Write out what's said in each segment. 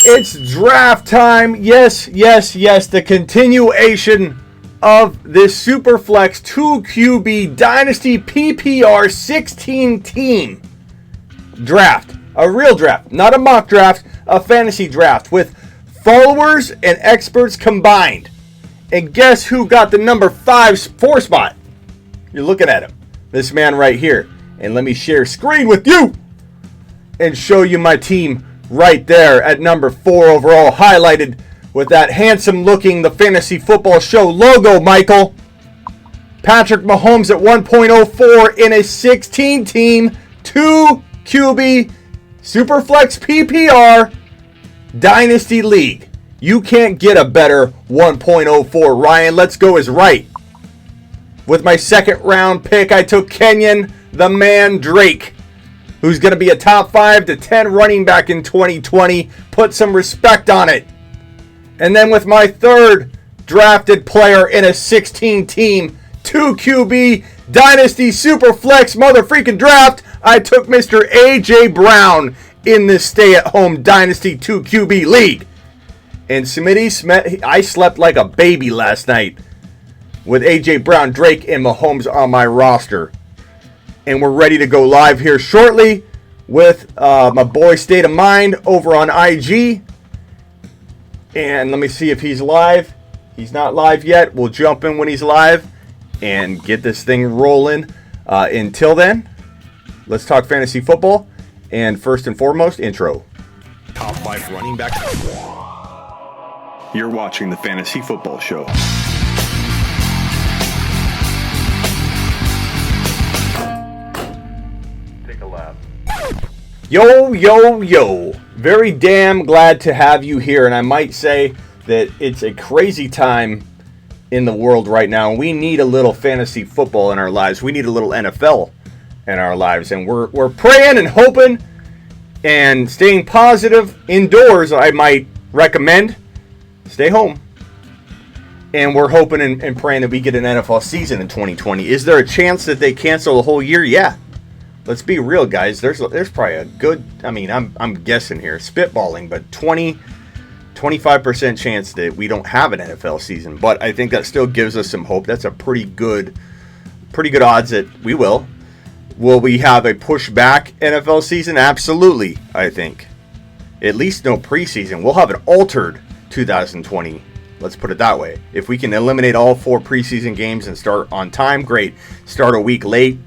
It's draft time. Yes, yes, yes. The continuation of this Superflex 2QB Dynasty PPR 16-team draft. A real draft, not a mock draft, a fantasy draft with followers and experts combined. And guess who got the number 4 spot? You're looking at him. This man right here. And let me share screen with you and show you my team right there at number 4 overall, highlighted with that handsome-looking The Fantasy Football Show logo, Michael. Patrick Mahomes at 1.04 in a 16-team, 2QB, Superflex PPR Dynasty League. You can't get a better 1.04. Ryan, let's go is right. With my second-round pick, I took Kenyon, the man Drake, who's going to be a top 5 to 10 running back in 2020. Put some respect on it. And then with my third drafted player in a 16-team, 2QB Dynasty Superflex mother-freaking draft, I took Mr. A.J. Brown in this stay-at-home Dynasty 2QB league. And Smitty, I slept like a baby last night with A.J. Brown, Drake, and Mahomes on my roster. And we're ready to go live here shortly with my boy State of Mind over on IG. And let me see if he's live. He's not live yet. We'll jump in when he's live and get this thing rolling. Until then, let's talk fantasy football. And first and foremost, intro. Top 5 running back. You're watching the Fantasy Football Show. Take a lap. Yo, yo, yo. Very damn glad to have you here. And I might say that it's a crazy time in the world right now. We need a little fantasy football in our lives. We need a little NFL in our lives. And we're praying and hoping and staying positive indoors. I might recommend stay home. And we're hoping and praying that we get an NFL season in 2020. Is there a chance that they cancel the whole year? Yeah. Let's be real, guys. There's probably a good, I mean, I'm guessing here, spitballing, but 25% chance that we don't have an NFL season. But I think that still gives us some hope. That's a pretty good odds that we will. Will we have a pushback NFL season? Absolutely, I think. At least no preseason. We'll have an altered 2020. Let's put it that way. If we can eliminate all 4 preseason games and start on time, great. Start a week late,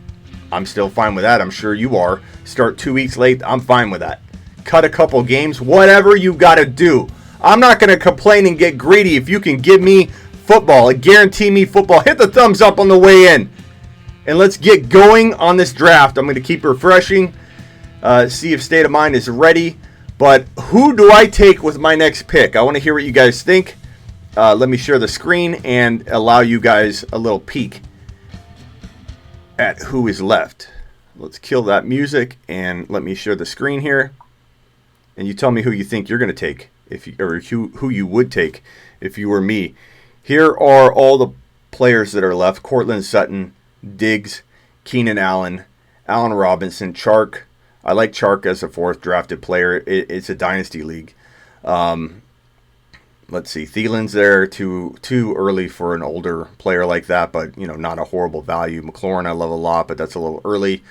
I'm still fine with that. I'm sure you are. Start 2 weeks late, I'm fine with that. Cut a couple games, whatever you got to do. I'm not going to complain and get greedy if you can give me football, guarantee me football. Hit the thumbs up on the way in. And let's get going on this draft. I'm going to keep refreshing, see if State of Mind is ready. But who do I take with my next pick? I want to hear what you guys think. Let me share the screen and allow you guys a little peek at who is left. Let's kill that music and let me share the screen here. And you tell me who you think you're going to take, who you would take if you were me. Here are all the players that are left: Cortland Sutton, Diggs, Keenan Allen, Allen Robinson, Chark. I like Chark as a 4th drafted player. It's a dynasty league. Let's see. Thielen's there too early for an older player like that, but not a horrible value. McLaurin I love a lot, but that's a little early.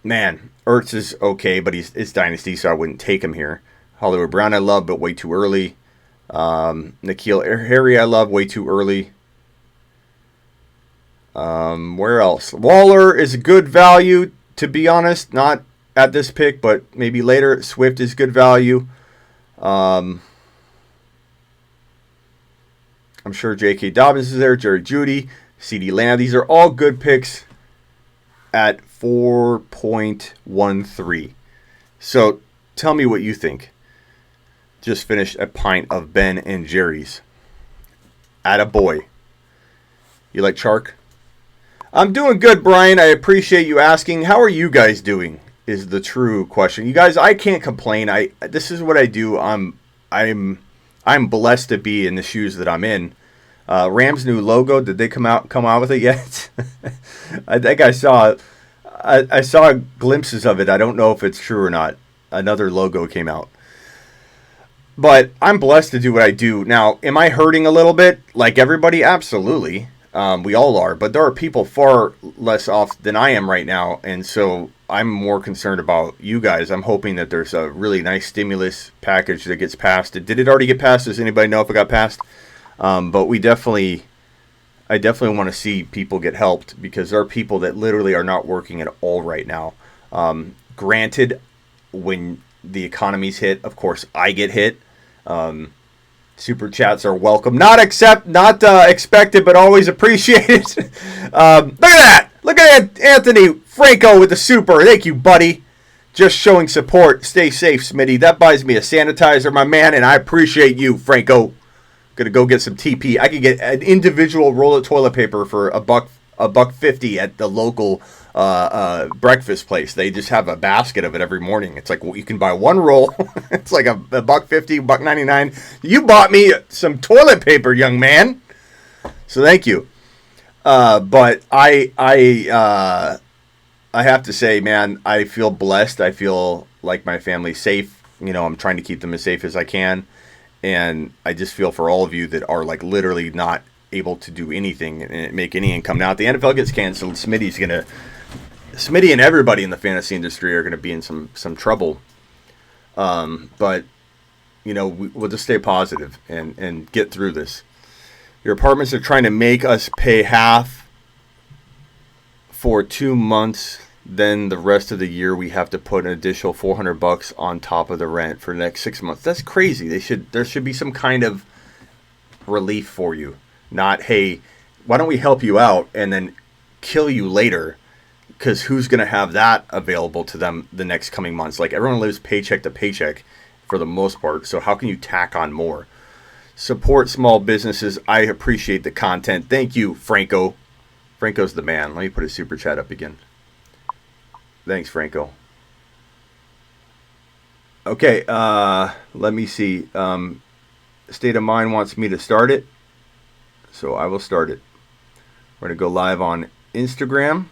Man, Ertz is okay, but it's dynasty, so I wouldn't take him here. Hollywood Brown I love, but way too early. N'Keal Harry I love, way too early. Where else? Waller is a good value, to be honest. Not at this pick, but maybe later. Swift is good value. I'm sure J.K. Dobbins is there. Jerry Jeudy, CeeDee Lamb. These are all good picks at 4.13. So tell me what you think. Just finished a pint of Ben and Jerry's. Attaboy. You like Chark? I'm doing good, Brian. I appreciate you asking. How are you guys doing? Is the true question. You guys, I can't complain. This is what I do. I'm blessed to be in the shoes that I'm in. Rams' new logo, did they come out with it yet? I think I saw glimpses of it. I don't know if it's true or not. another logo came out. But I'm blessed to do what I do. Now, am I hurting a little bit? Like everybody? Absolutely. We all are. But there are people far less off than I am right now. And so I'm more concerned about you guys. I'm hoping that there's a really nice stimulus package that gets passed. Did it already get passed? Does anybody know if it got passed? But I definitely want to see people get helped, because there are people that literally are not working at all right now. Granted, when the economy's hit, of course, I get hit. Super chats are welcome. Not expected, but always appreciated. Look at that. Look at Anthony Franco with the super. Thank you, buddy. Just showing support. Stay safe, Smitty. That buys me a sanitizer, my man, and I appreciate you, Franco. Gonna go get some TP. I could get an individual roll of toilet paper for $1.50 at the local breakfast place. They just have a basket of it every morning. It's like, well, you can buy one roll. It's like $1.50, $1.99. You bought me some toilet paper, young man. So thank you. But I have to say, man, I feel blessed. I feel like my family's safe. You know, I'm trying to keep them as safe as I can. And I just feel for all of you that are like literally not able to do anything and make any income. Now, if the NFL gets canceled, Smitty and everybody in the fantasy industry are gonna be in some trouble. But you know, we'll just stay positive and get through this. Your apartments are trying to make us pay half for 2 months. Then the rest of the year we have to put an additional $400 on top of the rent for the next 6 months. That's crazy. There should be some kind of relief for you. Not, hey, why don't we help you out and then kill you later? Because who's going to have that available to them the next coming months? Like, everyone lives paycheck to paycheck for the most part. So how can you tack on more? Support small businesses. I appreciate the content. Thank you, Franco. Franco's the man. Let me put his super chat up again. Thanks, Franco. Okay, let me see. State of Mind wants me to start it, so I will start it. We're going to go live on Instagram.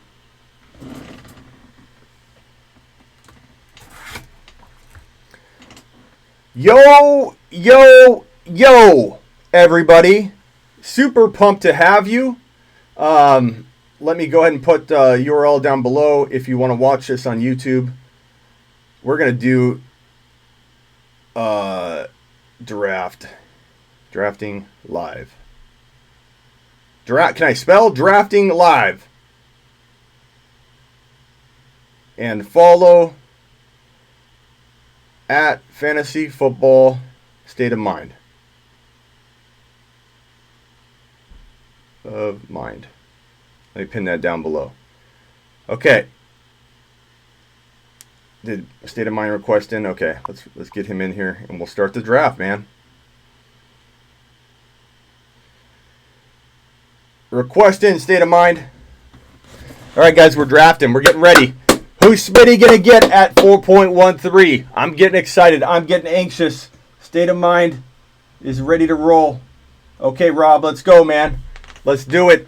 Yo, everybody. Super pumped to have you. Let me go ahead and put URL down below if you want to watch this on YouTube. We're going to do drafting live. Can I spell drafting live? And follow at Fantasy Football State of Mind. Of mind. Let me pin that down below. Okay. Did State of Mind request in? Okay, let's get him in here and we'll start the draft, man. Request in, State of Mind. All right, guys, we're drafting. We're getting ready. Who's Smitty gonna get at 4.13? I'm getting excited. I'm getting anxious. State of Mind is ready to roll. Okay, Rob, let's go, man. Let's do it.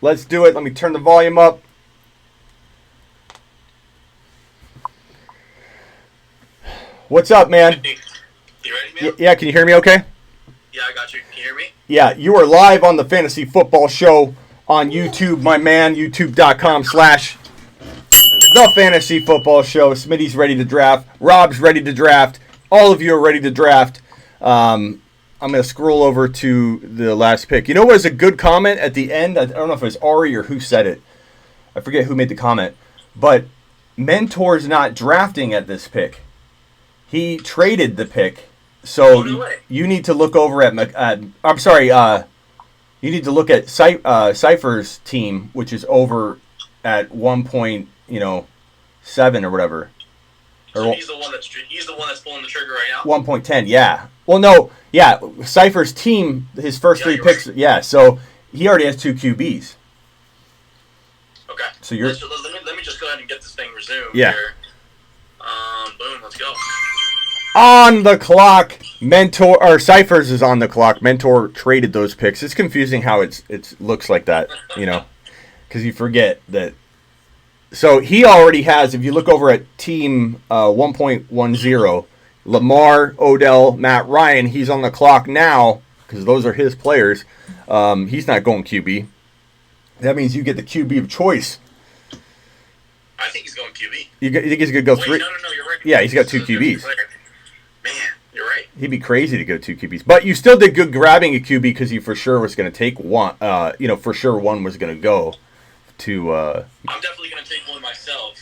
Let's do it. Let me turn the volume up. What's up, man? You ready, man? Yeah, can you hear me okay? Yeah, I got you. Can you hear me? Yeah, you are live on the Fantasy Football Show on YouTube, my man. YouTube.com/The Fantasy Football Show. Smitty's ready to draft. Rob's ready to draft. All of you are ready to draft. I'm going to scroll over to the last pick. You know what was a good comment at the end? I don't know if it was Ari or who said it. I forget who made the comment. But Mentor's not drafting at this pick. He traded the pick. So you need to look over at I'm sorry, you need to look at Cypher's team, which is over at 1.7 or whatever. So he's the one that's pulling the trigger right now. 1.10, yeah. Well, no, yeah. Cypher's team, his first three picks, right. Yeah. So he already has 2 QBs. Okay. So you're. Let me just go ahead and get this thing resumed. Yeah. Here. Boom. Let's go. On the clock, Cypher's is on the clock. Mentor traded those picks. It's confusing how it looks like that, you know, because you forget that So he already has, if you look over at team 1.10, Lamar, Odell, Matt Ryan, he's on the clock now because those are his players. He's not going QB. That means you get the QB of choice. I think he's going QB. You think he's going to go three? No, you're right. Yeah, he's got two QBs. Man, you're right. He'd be crazy to go two QBs. But you still did good grabbing a QB because you for sure was going to take one. For sure one was going to go to... I'm definitely going to take one myself.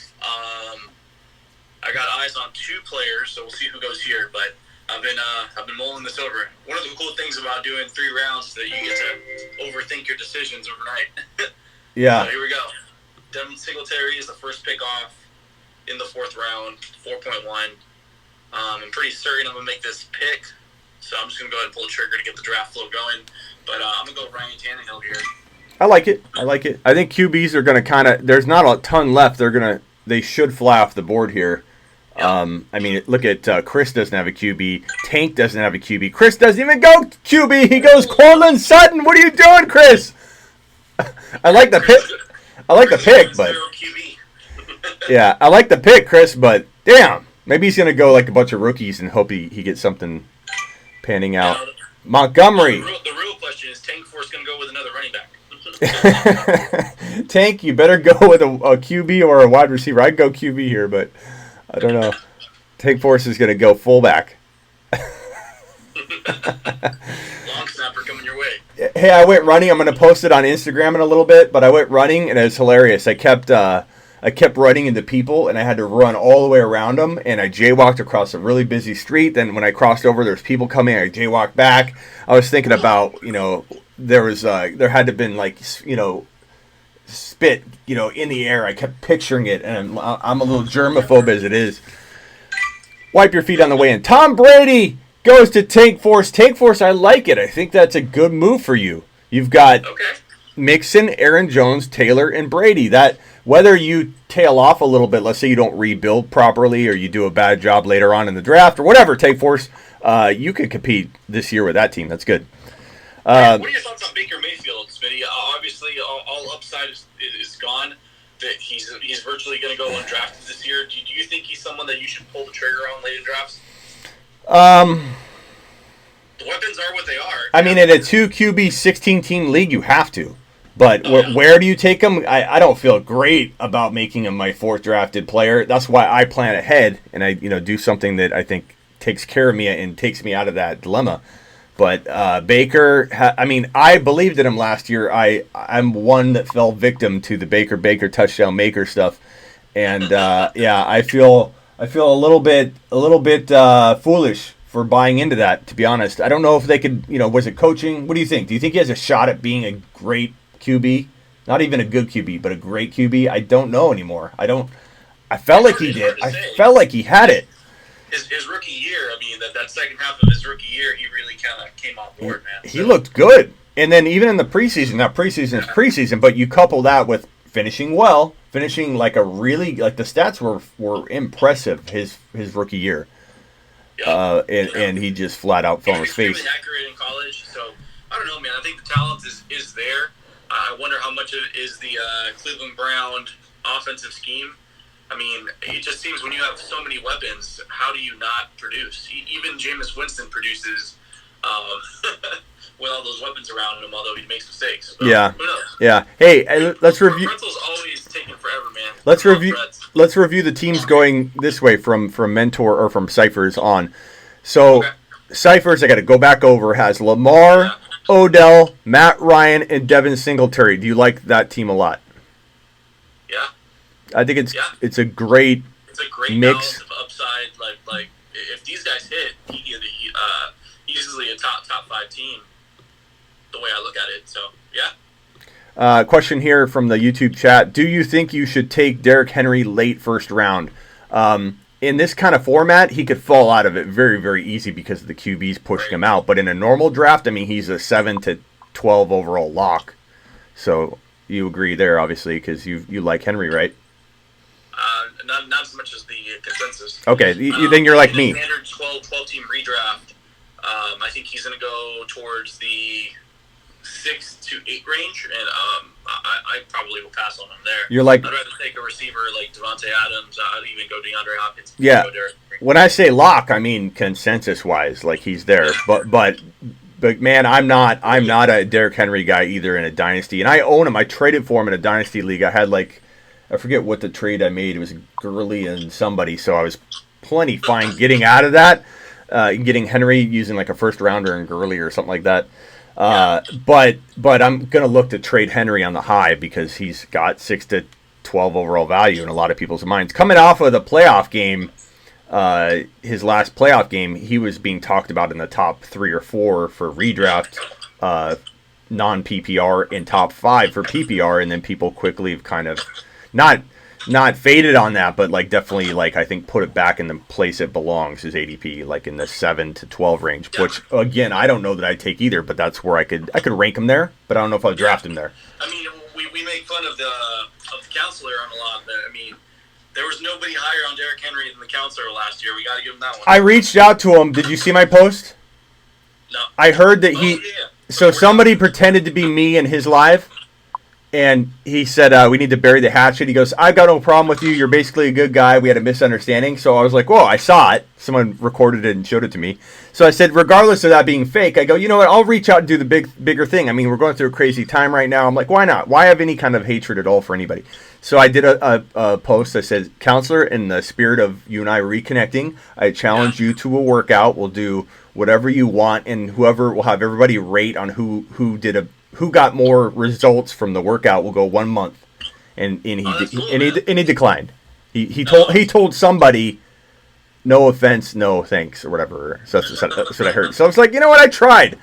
I got eyes on two players, so we'll see who goes here. But I've been mulling this over. One of the cool things about doing 3 rounds is that you get to overthink your decisions overnight. Yeah. So here we go. Devin Singletary is the first pick off in the 4th round, 4.1. I'm pretty certain I'm going to make this pick, so I'm just going to go ahead and pull the trigger to get the draft flow going. But I'm going to go Ryan Tannehill here. I like it. I think QBs are going to kind of... There's not a ton left. They should fly off the board here. Yep. Look at Chris doesn't have a QB. Tank doesn't have a QB. Chris doesn't even go QB. He goes Cortland Sutton. What are you doing, Chris? I like the pick. I like the pick, but yeah, I like the pick, Chris. But damn, maybe he's gonna go like a bunch of rookies and hope he gets something panning out. Montgomery. The real question is, Tank Force gonna go with another running back? Tank, you better go with a QB or a wide receiver. I'd go QB here, but I don't know. Tank Force is gonna go fullback. Long snapper coming your way. Hey, I went running. I'm going to post it on Instagram in a little bit, but I went running, and it was hilarious. I kept running into people, and I had to run all the way around them, and I jaywalked across a really busy street. Then when I crossed over, there was people coming. I jaywalked back. I was thinking about, there had to have been spit, in the air. I kept picturing it, and I'm a little germaphobe as it is. Wipe your feet on the way in. Tom Brady goes to Tank Force. Tank Force, I like it. I think that's a good move for you. You've got Mixon, Aaron Jones, Taylor, and Brady. That whether you tail off a little bit, let's say you don't rebuild properly or you do a bad job later on in the draft or whatever, Tank Force, you can compete this year with that team. That's good. What are your thoughts on Baker Mayfield, Smitty? Obviously, all upside is gone. That he's virtually going to go undrafted this year. Do you think he's someone that you should pull the trigger on late in drafts? The weapons are what they are. I mean, in a 2 QB 16-team league, you have to. But where do you take him? I don't feel great about making him my 4th drafted player. That's why I plan ahead and I do something that I think takes care of me and takes me out of that dilemma. But Baker, I believed in him last year. I'm one that fell victim to the Baker touchdown maker stuff, and I feel a little bit foolish for buying into that. To be honest, I don't know if they could. Was it coaching? What do you think? Do you think he has a shot at being a great QB? Not even a good QB, but a great QB. I don't know anymore. I felt like he did. I felt like he had it. His rookie year, that second half of his rookie year, he really kind of came on board, man. He looked good. And then even in the preseason, now preseason is preseason, but you couple that with finishing well, finishing like the stats were impressive his rookie year. Yeah. And he just flat out fell on his face. He was accurate in college, so I don't know, man. I think the talent is there. I wonder how much of it is the Cleveland Brown offensive scheme. It just seems when you have so many weapons, how do you not produce? Even Jameis Winston produces with all those weapons around him, although he makes mistakes. So, yeah. Who knows? Yeah. Hey, let's review. Rental's always taking forever, man. Let's review the teams going this way from Mentor or from Cyphers on. So Cyphers, I got to go back over, has Lamar, Odell, Matt Ryan, and Devin Singletary. Do you like that team a lot? Yeah. I think it's a great mix balance of upside. Like if these guys hit, easily a top 5 team. The way I look at it, so yeah. Question here from the YouTube chat: do you think you should take Derrick Henry late 1st round? In this kind of format, he could fall out of it very, very easy because of the QBs pushing him out. But in a normal draft, he's a 7 to 12 overall lock. So you agree there, obviously, because you like Henry, right? Not as much as the consensus. Okay, then you're like me. Standard 12 team redraft. I think he's going to go towards the 6 to 8 range, and I probably will pass on him there. You're like, I'd rather take a receiver like Devontae Adams. I'd even go DeAndre Hopkins. Yeah. Go Derrick Henry. When I say lock, I mean consensus-wise, like he's there. But man, I'm not a Derrick Henry guy either in a dynasty, and I own him. I traded for him in a dynasty league. I had I forget what the trade I made. It was Gurley and somebody, so I was plenty fine getting out of that, getting Henry using like a first rounder and Gurley or something like that. But I'm gonna look to trade Henry on the high because he's got 6 to 12 overall value in a lot of people's minds. Coming off of the playoff game, his last playoff game, he was being talked about in the top 3 or 4 for redraft, non PPR, and top 5 for PPR, and then people quickly have kind of not faded on that, but like definitely like I think put it back in the place it belongs, his ADP, like in the 7 to 12 range, which again I don't know that I'd take either, but that's where I could rank him there, but I don't know if I'll draft him there. I mean, we make fun of the counselor on a lot, but I mean, there was nobody higher on Derrick Henry than the counselor last year. We got to give him that one. I reached out to him. Did you see my post? No. I heard that so somebody pretended to be me in his live. And he said, we need to bury the hatchet. He goes, I've got no problem with you. You're basically a good guy. We had a misunderstanding. So I was like, whoa, I saw it. Someone recorded it and showed it to me. So I said, regardless of that being fake, I go, you know what? I'll reach out and do the bigger thing. I mean, we're going through a crazy time right now. I'm like, why not? Why have any kind of hatred at all for anybody? So I did a post that says, Counselor, in the spirit of you and I reconnecting, I challenge you to a workout. We'll do whatever you want. And whoever will have everybody rate on who got more results from the workout will go 1 month, and he declined. He told somebody, no offense, no thanks, or whatever. So that's what I heard. So I was like, you know what? I tried.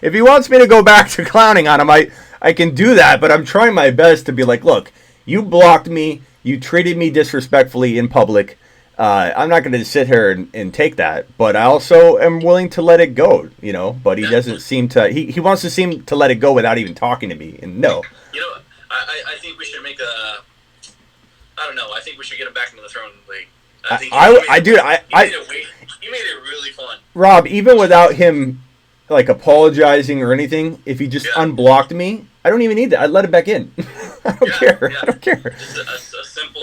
If he wants me to go back to clowning on him, I can do that. But I'm trying my best to be like, look, you blocked me, you treated me disrespectfully in public. I'm not going to sit here and take that, but I also am willing to let it go, you know, but he doesn't seem to, he wants to seem to let it go without even talking to me, and no. You know, I think we should make I don't know, I think we should get him back into the Throne League. You made it really fun. Rob, even without him, like, apologizing or anything, if he just unblocked me, I don't even need that. I'd let it back in. I don't care. I don't care. Just a simple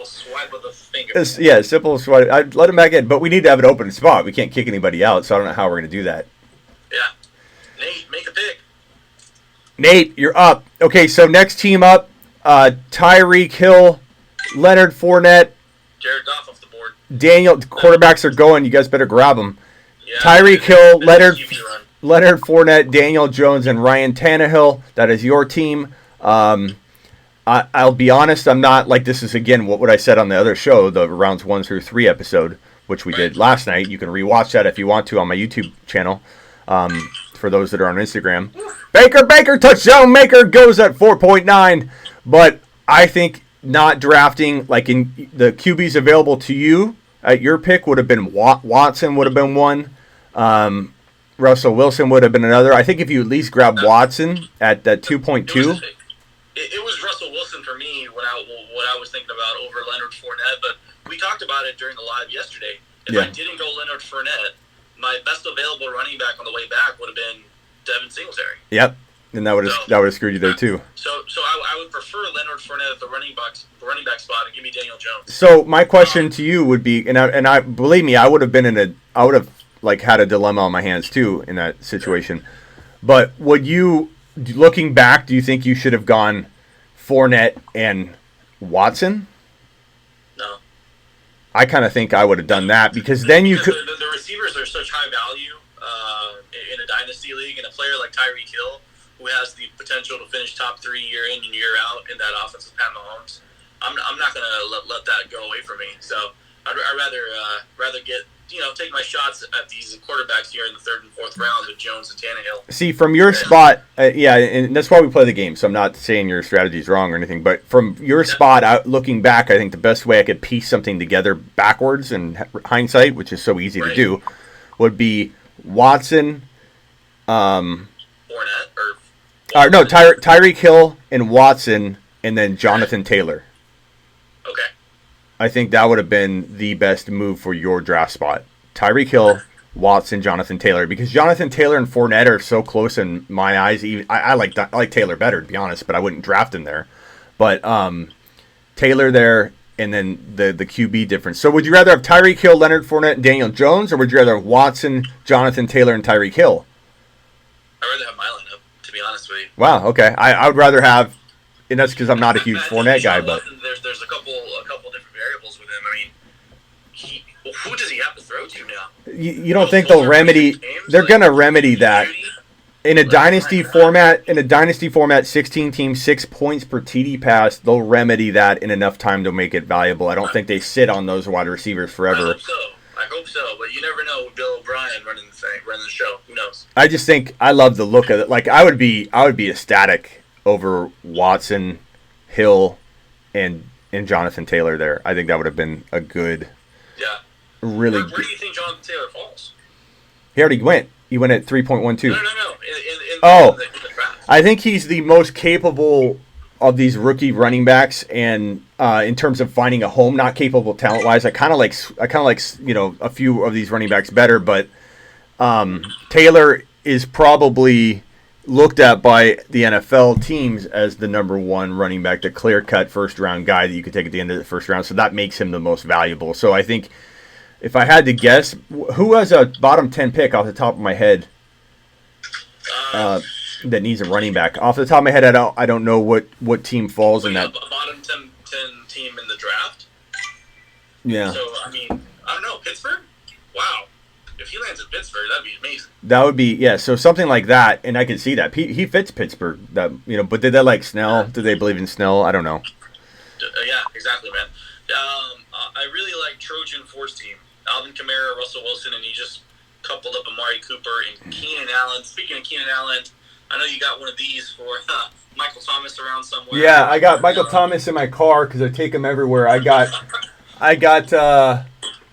swipe of the finger. Simple swipe. I'd let him back in, but we need to have an open spot. We can't kick anybody out, so I don't know how we're going to do that. Yeah. Nate, make a pick. Nate, you're up. Okay, so next team up, Tyreek Hill, Leonard Fournette. Jared Goff off the board. Daniel, quarterbacks are going. You guys better grab them. Yeah, Tyreek Hill, Leonard Fournette, Daniel Jones, and Ryan Tannehill. That is your team. I'll be honest, I'm not, like, this is, again, what I said on the other show, the rounds 1 through 3 episode, which we did last night. You can rewatch that if you want to on my YouTube channel, for those that are on Instagram. Baker, touchdown maker, goes at 4.9. But I think not drafting, like, in the QBs available to you at your pick would have been Watson would have been one. Russell Wilson would have been another. I think if you at least grab Watson at that 2.2. It was Russell Wilson for me what I was thinking about over Leonard Fournette, but we talked about it during the live yesterday. If I didn't go Leonard Fournette, my best available running back on the way back would have been Devin Singletary. Yep, and that would have screwed you there too. So I would prefer Leonard Fournette at the running back spot and give me Daniel Jones. So my question to you would be, and I believe me, I would have like had a dilemma on my hands too in that situation. But would you? Looking back, do you think you should have gone Fournette and Watson? No. I kind of think I would have done that because then you could. The receivers are such high value in a dynasty league, and a player like Tyreek Hill, who has the potential to finish top 3 year in and year out in that offense with Pat Mahomes, I'm not going to let that go away from me. So I'd rather get. Take my shots at these quarterbacks here in the 3rd and 4th rounds with Jones and Tannehill. See, from your spot, and that's why we play the game, so I'm not saying your strategy is wrong or anything, but from your spot, looking back, I think the best way I could piece something together backwards in hindsight, which is so easy to do, would be Watson, Fournette, Tyreek Hill and Watson, and then Jonathan Taylor. Okay. I think that would have been the best move for your draft spot. Tyreek Hill, Watson, Jonathan Taylor, because Jonathan Taylor and Fournette are so close in my eyes. Even I like Taylor better, to be honest, but I wouldn't draft him there. But Taylor there, and then the QB difference. So would you rather have Tyreek Hill, Leonard Fournette, and Daniel Jones, or would you rather have Watson, Jonathan Taylor, and Tyreek Hill? I'd rather have my lineup, to be honest with you. Wow. Okay. I would rather have, and that's because I'm not a huge Fournette guy, but there's a couple different variables with him. I mean, who does he have to throw to now? You don't think they'll remedy? They're gonna remedy that in a dynasty format. In a dynasty format, 16 teams, 6 points per TD pass. They'll remedy that in enough time to make it valuable. I don't think they sit on those wide receivers forever. I hope so, but you never know with Bill O'Brien running the show. Who knows? I just think I love the look of it. Like I would be ecstatic over Watson, Hill, and Jonathan Taylor there. I think that would have been a good. Yeah. Really. Where do you think Jonathan Taylor falls? He already went. He went at 3.12. No. In the draft. I think he's the most capable of these rookie running backs, and in terms of finding a home, not capable talent wise. I kind of like a few of these running backs better, but Taylor is probably looked at by the NFL teams as the number one running back, the clear cut first round guy that you could take at the end of the first round. So that makes him the most valuable. So I think. If I had to guess, who has a bottom 10 pick off the top of my head that needs a running back? Off the top of my head, I don't know what team falls in that. A bottom 10 team in the draft? Yeah. So, I mean, I don't know. Pittsburgh? Wow. If he lands at Pittsburgh, that'd be amazing. That would be, yeah, so something like that, and I can see that. He fits Pittsburgh, but did they like Snell? Did they believe in Snell? I don't know. Yeah, exactly, man. I really like Trojan Force team. Alvin Kamara, Russell Wilson, and you just coupled up Amari Cooper and Keenan Allen. Speaking of Keenan Allen, I know you got one of these for Michael Thomas around somewhere. Yeah, I got Michael Thomas in my car because I take him everywhere. I got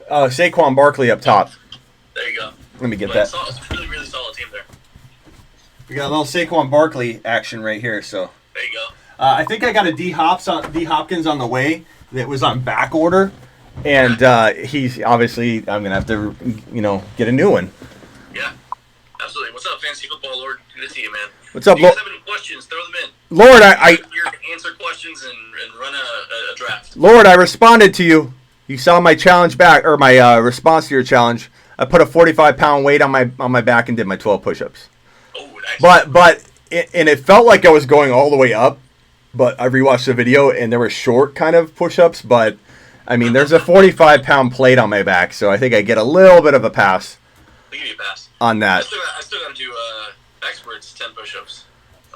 Saquon Barkley up top. There you go. Let me get that. It's a really, really solid team there. We got a little Saquon Barkley action right here. So there you go. I think I got a D Hopkins on the way that was on back order. And he's obviously, I'm going to have to, get a new one. Yeah, absolutely. What's up, Fantasy Football Lord? Good to see you, man. What's up, Lord? If you guys have any questions, throw them in. Lord, I'm here to answer questions and run a draft. Lord, I responded to you. You saw my challenge back, or my response to your challenge. I put a 45-pound weight on my back and did my 12 push-ups. Oh, nice. But it felt like I was going all the way up. But I rewatched the video, and there were short kind of push-ups, but... I mean, there's a 45-pound plate on my back, so I think I get a little bit of a pass. I'll give you a pass On that. I still got to do experts 10 push-ups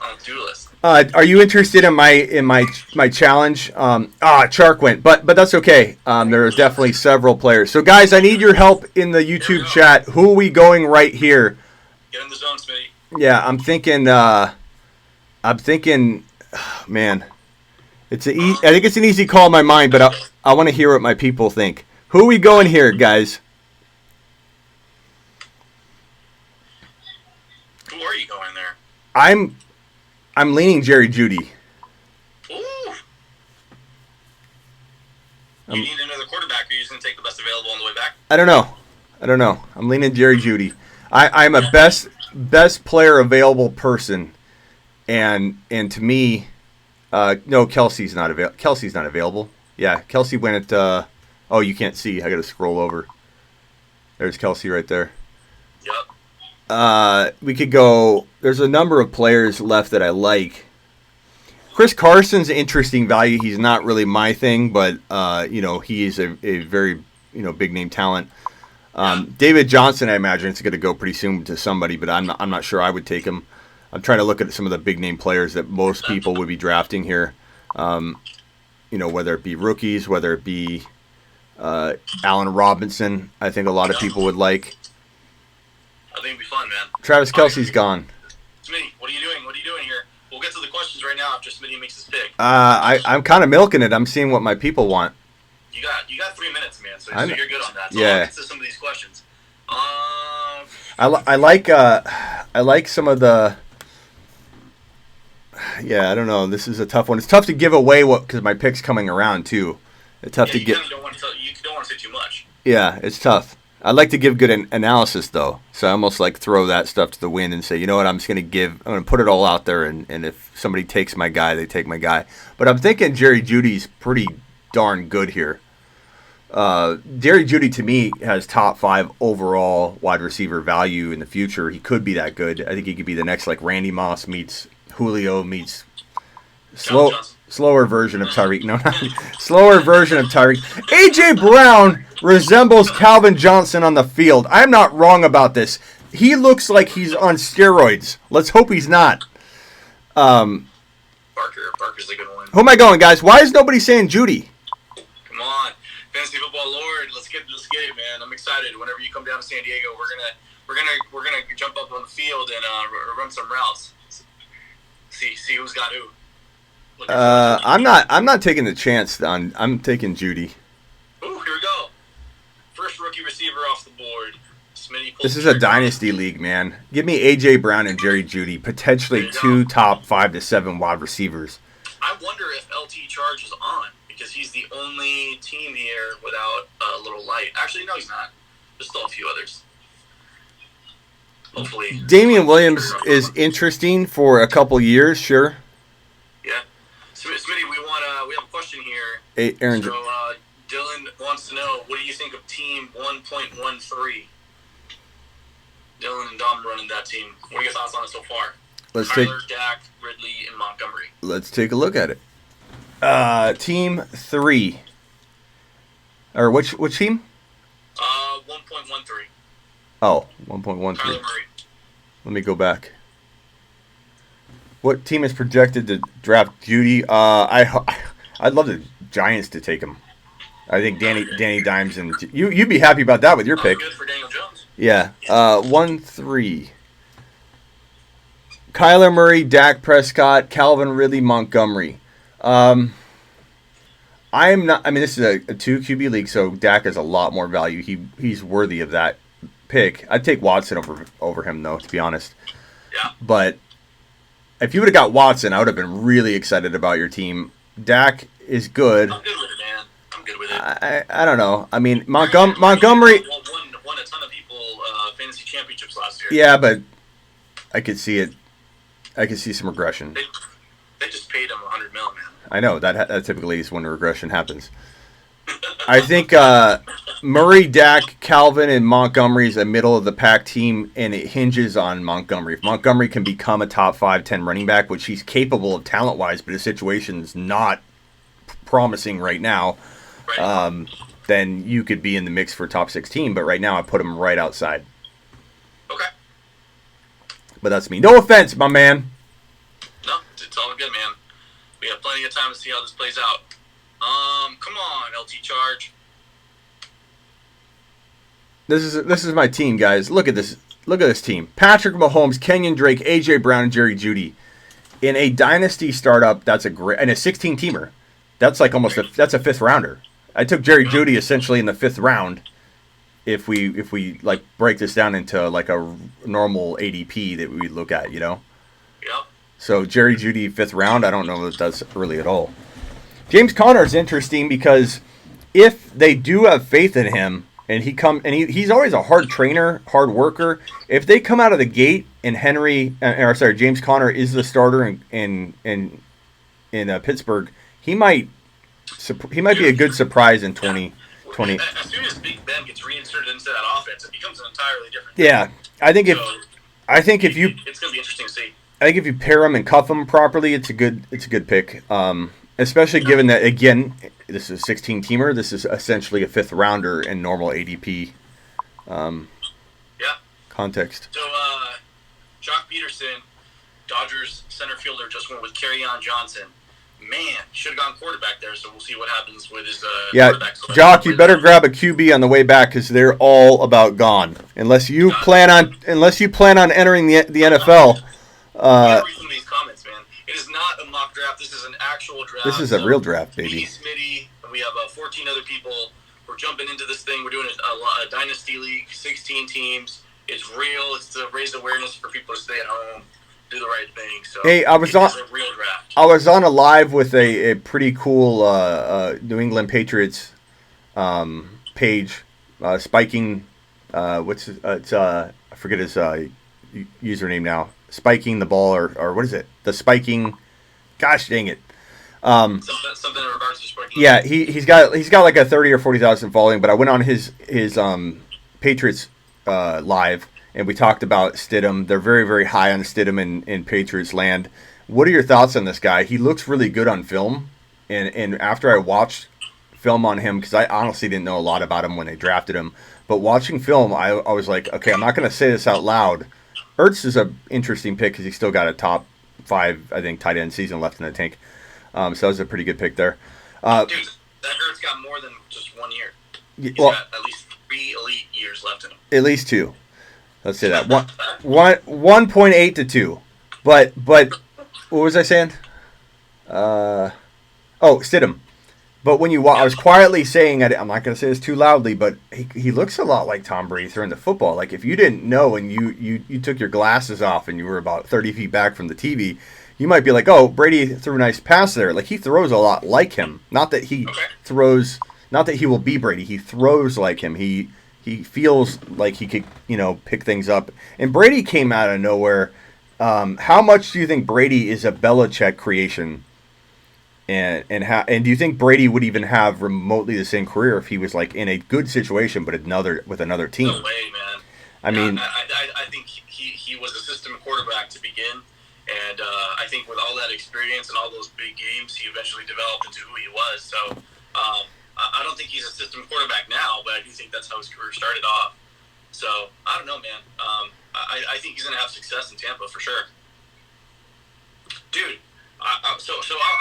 on the do list. Are you interested in my challenge? Chark went, but that's okay. There are definitely several players. So guys, I need your help in the YouTube chat. Who are we going right here? Get in the zone, Smitty. Yeah, I'm thinking. Man, I think it's an easy call in my mind, but I want to hear what my people think. Who are we going here, guys? Who are you going there? I'm leaning Jerry Jeudy. Ooh. You need another quarterback, or are you just going to take the best available on the way back? I don't know. I'm leaning Jerry Jeudy. I'm a best player available person, and to me, no, Kelsey's not available. Yeah, Kelsey went at. You can't see. I got to scroll over. There's Kelsey right there. Yep. We could go. There's a number of players left that I like. Chris Carson's interesting value. He's not really my thing, but he is a very big name talent. David Johnson, I imagine it's going to go pretty soon to somebody, but I'm not sure I would take him. I'm trying to look at some of the big name players that most people would be drafting here. Whether it be rookies, whether it be Allen Robinson, I think a lot of people would like. I think it'd be fun, man. Travis Kelce's gone. Smitty, what are you doing? What are you doing here? We'll get to the questions right now after Smitty makes his pick. I'm kind of milking it. I'm seeing what my people want. You got 3 minutes, man. So you're good on that. So yeah. I'll get to some of these questions. I like some of the. Yeah, I don't know. This is a tough one. It's tough to give away because my pick's coming around too. It's tough to get. You don't want to say too much. Yeah, it's tough. I like to give good analysis, though. So I almost like throw that stuff to the wind and say, you know what, I'm going to put it all out there, and if somebody takes my guy, they take my guy. But I'm thinking Jerry Jeudy's pretty darn good here. Jerry Jeudy, to me, has top 5 overall wide receiver value in the future. He could be that good. I think he could be the next, like, Randy Moss meets Julio meets slower version of Tyreek. No, not slower version of Tyreek. A.J. Brown resembles Calvin Johnson on the field. I'm not wrong about this. He looks like he's on steroids. Let's hope he's not. Parker's a good one. Who am I going, guys? Why is nobody saying Jeudy? Come on, fantasy football lord, let's get it, man. I'm excited. Whenever you come down to San Diego, we're gonna jump up on the field and run some routes. See who's got who. I'm not taking the chance I'm taking Jeudy. Ooh, here we go. First rookie receiver off the board. This is a dynasty league, man. Give me A.J. Brown and Jerry Jeudy, potentially 2 top 5 to 7 wide receivers. I wonder if LT Charge is on, because he's the only team here without a little light. Actually, no, he's not. There's still a few others. Hopefully. Damian Williams is interesting for a couple years, sure. Yeah. Smitty, we have a question here. Hey, Aaron. So, Dylan wants to know, what do you think of team 1.13? Dylan and Dom running that team. What are your thoughts on it so far? Kyler, Dak, Ridley, and Montgomery. Let's take a look at it. Team 3. Or which team? 1.13. Oh, 1.13. Kyler Murray. Let me go back. What team is projected to draft Jeudy? I'd love the Giants to take him. I think Danny Dimes and you'd be happy about that with your pick. Good for Daniel Jones. Yeah. 1-3. Kyler Murray, Dak Prescott, Calvin Ridley, Montgomery. I'm not. I mean, this is a 2 QB league, so Dak has a lot more value. He's worthy of that pick. I'd take Watson over him, though, to be honest. Yeah. But if you would have got Watson, I would have been really excited about your team. Dak is good. I'm good with it, man. I'm good with it. I don't know. I mean, Montgomery. Won a ton of people fantasy championships last year. Yeah, but I could see it. I could see some regression. They just paid him $100 million, man. I know that typically is when regression happens. I think Murray, Dak, Calvin, and Montgomery is a middle of the pack team, and it hinges on Montgomery. If Montgomery can become a top 5-10 running back, which he's capable of talent wise, but his situation's not promising right now, then you could be in the mix for top 16. But right now, I put him right outside. Okay. But that's me. No offense, my man. No, it's all good, man. We have plenty of time to see how this plays out. Come on, LT Charge. This is my team, guys. Look at this. Look at this team. Patrick Mahomes, Kenyon Drake, A.J. Brown, and Jerry Jeudy. In a dynasty startup, that's a great, and a 16-teamer. That's like almost that's a 5th rounder. I took Jerry Jeudy essentially in the 5th round. If we like break this down into like a normal ADP that we look at, you know. Yep. So Jerry Jeudy 5th round, I don't know if that's early at all. James Conner is interesting because if they do have faith in him, and he's always a hard trainer, hard worker. If they come out of the gate and James Conner is the starter in Pittsburgh, he might be a good surprise in 2020. As soon as Big Ben gets reinserted into that offense, it becomes an entirely different thing. Yeah, I think it's going to be interesting to see. I think if you pair him and cuff him properly, it's a good pick. Especially given that, again, this is a 16-teamer. This is essentially a 5th rounder in normal ADP context. So, Jock Peterson, Dodgers center fielder, just went with Kerryon Johnson. Man, should have gone quarterback there, so we'll see what happens with his quarterback. So Jock, you better grab a QB on the way back because they're all about gone. Unless you plan on entering the NFL. Reading these comments, man. It is not a mock draft. This is an actual draft. This is a real draft, baby. Smitty, we have 14 other people. We're jumping into this thing. We're doing a dynasty league, 16 teams. It's real. It's to raise awareness for people to stay at home, do the right thing. So hey, I was on a live with a pretty cool New England Patriots page, spiking I forget his username now. Spiking the ball or what is it? The spiking. Gosh dang it. Something in regards to spiking. Yeah, he's got like a 30 or 40,000 following. But I went on his Patriots live and we talked about Stidham. They're very, very high on Stidham in Patriots land. What are your thoughts on this guy? He looks really good on film, and after I watched film on him, because I honestly didn't know a lot about him when they drafted him, but watching film, I was like, okay, I'm not going to say this out loud. Ertz is an interesting pick because he's still got a top 5, I think, tight end season left in the tank. So that was a pretty good pick there. Dude, that Ertz got more than just 1 year. He's got at least 3 elite years left in him. At least 2. Let's say that 1.8 to 2. But what was I saying? Stidham. But when you I was quietly saying, I'm not going to say this too loudly, but he looks a lot like Tom Brady throwing the football. Like if you didn't know and you took your glasses off and you were about 30 feet back from the TV, you might be like, oh, Brady threw a nice pass there. Like he throws a lot like him. Not that he throws, not that he will be Brady. He throws like him. He feels like he could, pick things up. And Brady came out of nowhere. How much do you think Brady is a Belichick creation? And do you think Brady would even have remotely the same career if he was like in a good situation, but with another team? No way, man. I mean, I think he was a system quarterback to begin, and I think with all that experience and all those big games, he eventually developed into who he was. So I don't think he's a system quarterback now, but I do think that's how his career started off. So I don't know, man. I think he's gonna have success in Tampa for sure, dude. So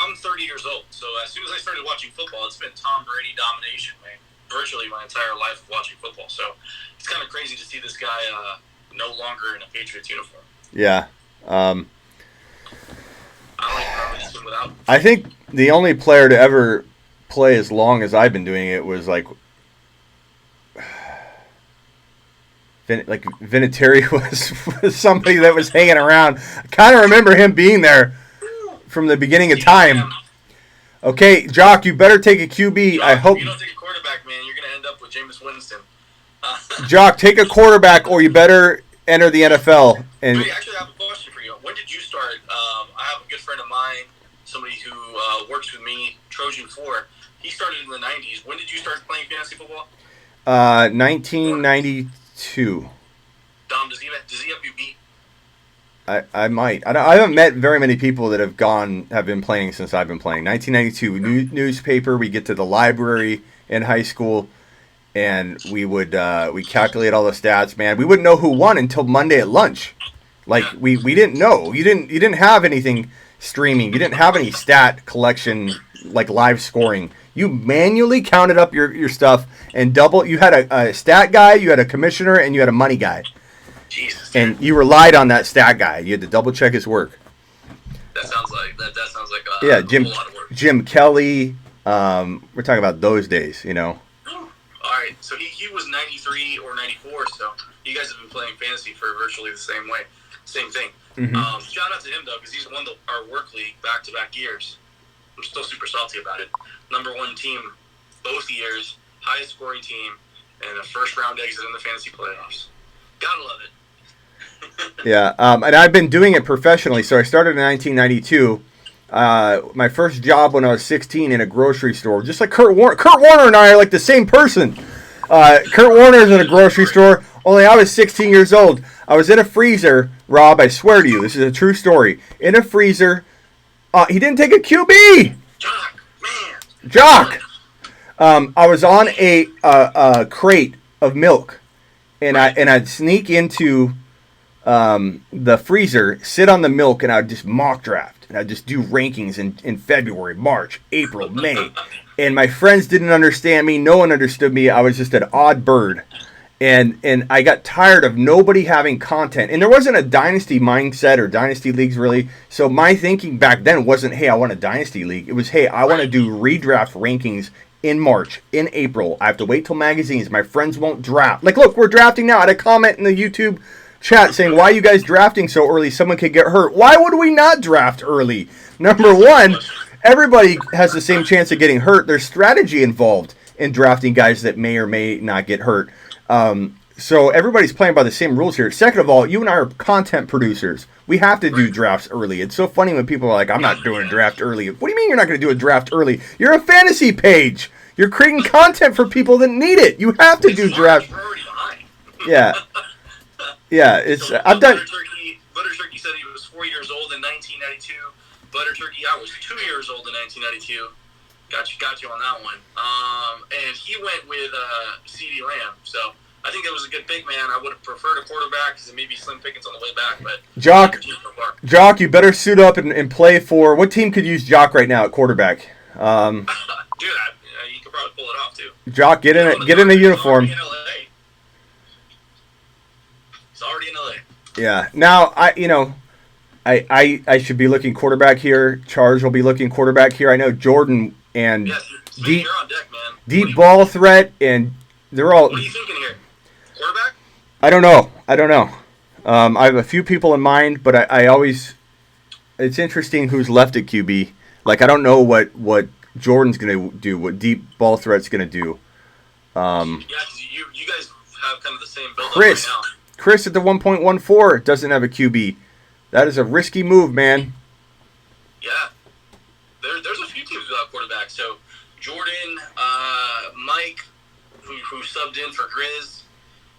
I'm 30 years old. So as soon as I started watching football, it's been Tom Brady domination, man. Virtually my entire life of watching football. So it's kind of crazy to see this guy no longer in a Patriots uniform. Yeah. I think the only player to ever play as long as I've been doing it was like Vinatieri was somebody that was hanging around. I kind of remember him being there from the beginning of time. Okay, Jock, you better take a QB. Jock, I hope you don't take a quarterback, man. You're gonna end up with Jameis Winston. Jock, take a quarterback, or you better enter the NFL. And Wait, actually, I have a question for you. When did you start? I have a good friend of mine, somebody who works with me, Trojan 4. He started in the 90s. When did you start playing fantasy football? 1992. Dom, does he have you beat? I might. I haven't met very many people that have been playing since I've been playing. 1992, newspaper. We get to the library in high school, and we calculate all the stats. Man, we wouldn't know who won until Monday at lunch. Like we didn't know. You didn't have anything streaming. You didn't have any stat collection like live scoring. You manually counted up your stuff and you had a stat guy, you had a commissioner, and you had a money guy. Jesus. And you relied on that stat guy. You had to double check his work. That sounds like a Jim, whole lot of work. Jim Kelly. We're talking about those days, All right, so he was 93 or 94, so you guys have been playing fantasy for virtually the same thing. Mm-hmm. Shout out to him, though, because he's won our work league back-to-back years. I'm still super salty about it. Number 1 team both years, highest scoring team, and a first-round exit in the fantasy playoffs. Gotta love it. Yeah, and I've been doing it professionally, so I started in 1992. My first job when I was 16 in a grocery store, just like Kurt Warner. Kurt Warner and I are like the same person. Kurt Warner's in a grocery store, only I was 16 years old. I was in a freezer, Rob, I swear to you, this is a true story. In a freezer, he didn't take a QB! Jock! I was on a crate of milk, and I'd sneak into the freezer, sit on the milk, and I'd just mock draft. And I'd just do rankings in February, March, April, May. And my friends didn't understand me. No one understood me. I was just an odd bird. And I got tired of nobody having content. And there wasn't a Dynasty mindset or Dynasty leagues, really. So my thinking back then wasn't, hey, I want a Dynasty league. It was, hey, I want to do redraft rankings in March, in April. I have to wait till magazines. My friends won't draft. Like, look, we're drafting now. I had a comment in the YouTube chat saying, why are you guys drafting so early? Someone could get hurt. Why would we not draft early? Number one, everybody has the same chance of getting hurt. There's strategy involved in drafting guys that may or may not get hurt. So everybody's playing by the same rules here. Second of all, you and I are content producers. We have to do drafts early. It's so funny when people are like, I'm not doing a draft early. What do you mean you're not going to do a draft early? You're a fantasy page. You're creating content for people that need it. You have to do drafts. We're already behind. Yeah. Yeah, it's So, I've done. Butter Turkey said he was 4 years old in 1992. Butter Turkey, I was 2 years old in 1992. Got you on that one. And he went with CeeDee Lamb. So I think it was a good pick, man. I would have preferred a quarterback because it may be slim pickings on the way back. But Jock, you better suit up and play for what team could use Jock right now at quarterback? Dude, you could probably pull it off too. Jock, get in it. Get in the uniform. It's already in LA. Yeah. Now I should be looking quarterback here. Charge will be looking quarterback here. I know Jordan and you're on deck, man. Deep ball threat, and they're all. What are you thinking here? Quarterback? I don't know. I have a few people in mind, but I always. It's interesting who's left at QB. Like I don't know what Jordan's gonna do, what deep ball threat's gonna do. Yeah, because you guys have kind of the same build Chris. right now. Chris at the 1.14 doesn't have a QB. That is a risky move, man. Yeah. There's a few teams without quarterbacks. So Jordan, Mike, who subbed in for Grizz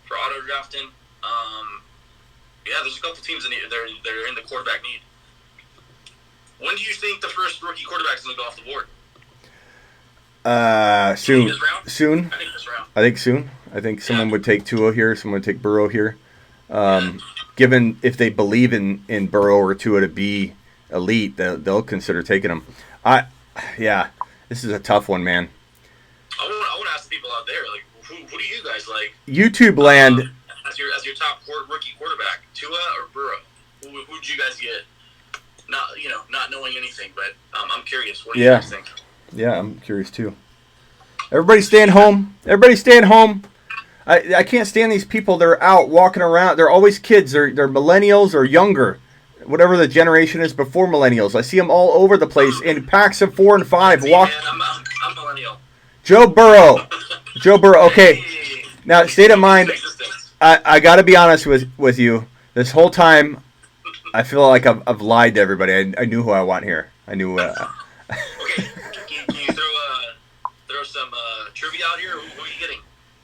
for auto drafting. Yeah, there's a couple teams that are in the quarterback need. When do you think the first rookie quarterback is going to go off the board? Soon. Soon? I think this round. I think soon. I think someone would take Tua here. Someone would take Burrow here. Given if they believe in Burrow or Tua to be elite, they'll consider taking him. This is a tough one, man. I want to ask the people out there, like, who do you guys like? YouTube land. As your top rookie quarterback, Tua or Burrow? Who'd you guys get? Not knowing anything, but I'm curious. What do you guys think? Yeah, I'm curious too. Everybody staying home. I can't stand these people that are out walking around. They're always kids. They're millennials or younger, whatever the generation is before millennials. I see them all over the place in packs of 4 and 5. Man, I'm millennial. Joe Burrow. Okay. Now, state of mind. I got to be honest with you. This whole time, I feel like I've lied to everybody. I knew who I want here. I knew. Okay. Can you throw some trivia out here? Who are you getting?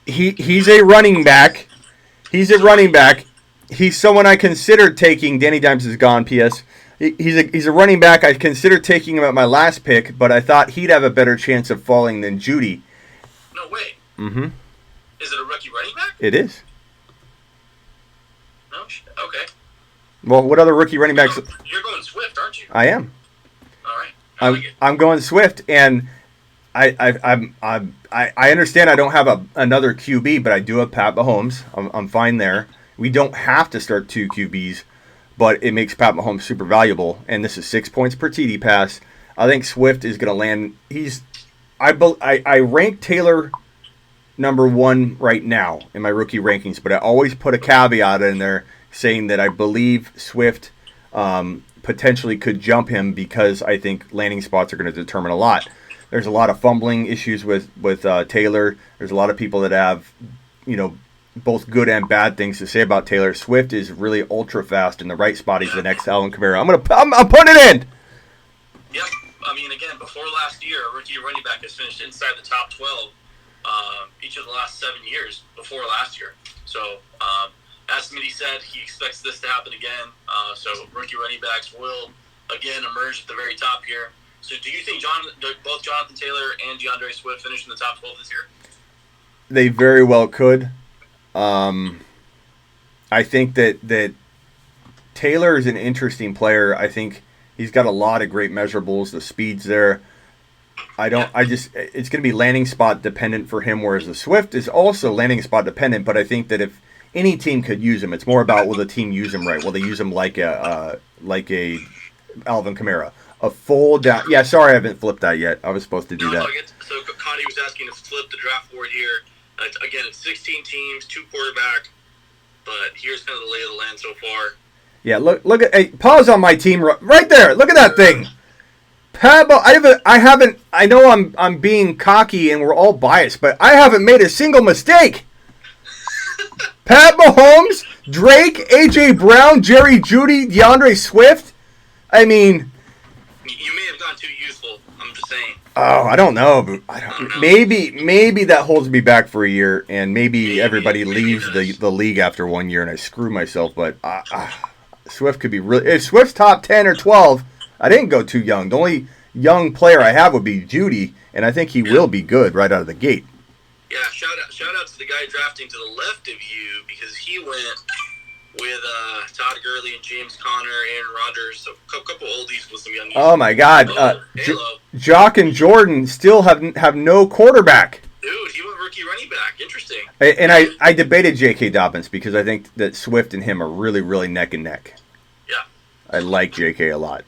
He's a running back. He's someone I considered taking. Danny Dimes is gone. P.S. He's a running back. I considered taking him at my last pick, but I thought he'd have a better chance of falling than Judy. No way. Mm-hmm. Is it a rookie running back? It is. No. Okay. Well, what other rookie running backs? You're going Swift, aren't you? I am. All right. I'm going Swift, and I understand I don't have another QB, but I do have Pat Mahomes. I'm fine there. We don't have to start 2 QBs, but it makes Pat Mahomes super valuable, and this is 6 points per TD pass. I think Swift is going to land. I rank Taylor number 1 right now in my rookie rankings, but I always put a caveat in there saying that I believe Swift potentially could jump him because I think landing spots are going to determine a lot. There's a lot of fumbling issues with Taylor. There's a lot of people that have, both good and bad things to say about Taylor. Swift is really ultra fast in the right spot. He's the next Alvin Kamara. I'm putting it in. Yep. I mean, again, before last year, a rookie running back has finished inside the top 12 each of the last 7 years before last year. So, as Smitty said, he expects this to happen again. So rookie running backs will, again, emerge at the very top here. So do you think both Jonathan Taylor and DeAndre Swift finish in the top 12 this year? They very well could. I think that Taylor is an interesting player. I think he's got a lot of great measurables. The speed's there. It's going to be landing spot dependent for him, whereas the Swift is also landing spot dependent. But I think that if any team could use him, it's more about will the team use him right? Will they use him like a Alvin Kamara? A full down. Yeah, sorry, I haven't flipped that yet. I was supposed to do that. So Connie was asking to flip the draft board here. Again, it's 16 teams, 2 quarterback, but here's kind of the lay of the land so far. Yeah, look at. Hey, pause on my team right there. Look at that thing. Pablo, I know I'm being cocky and we're all biased, but I haven't made a single mistake. Pat Mahomes, Drake, A.J. Brown, Jerry Jeudy, DeAndre Swift. I mean, you may have gone too youthful. I'm just saying. Oh, I don't know. But I don't know. Maybe that holds me back for a year, and maybe everybody leaves the league after 1 year, and I screw myself. But Swift could be really. If Swift's top 10 or 12, I didn't go too young. The only young player I have would be Jeudy, and I think he will be good right out of the gate. Yeah, shout out to the guy drafting to the left of you, because he went with Todd Gurley and James Conner, Aaron Rodgers, so a couple oldies with some young. Oh my God, Jock and Jordan still have no quarterback. Dude, he went rookie running back. Interesting. And I debated J.K. Dobbins because I think that Swift and him are really, really neck and neck. Yeah. I like J.K. a lot.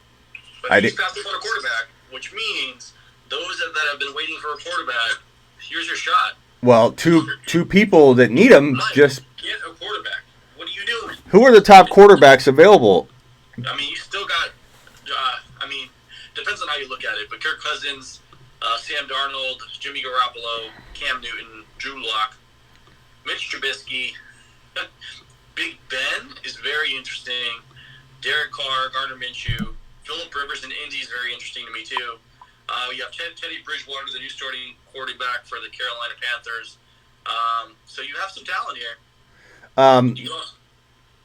But he's fast for a quarterback, which means those that have been waiting for a quarterback, here's your shot. Well, two people that need him just get a quarterback. What are you doing? Who are the top quarterbacks available? I mean, you still got. Depends on how you look at it, but Kirk Cousins, Sam Darnold, Jimmy Garoppolo, Cam Newton, Drew Lock, Mitch Trubisky, Big Ben is very interesting. Derek Carr, Gardner Minshew, Phillip Rivers in Indy is very interesting to me too. You have Teddy Bridgewater, the new starting quarterback for the Carolina Panthers. So you have some talent here.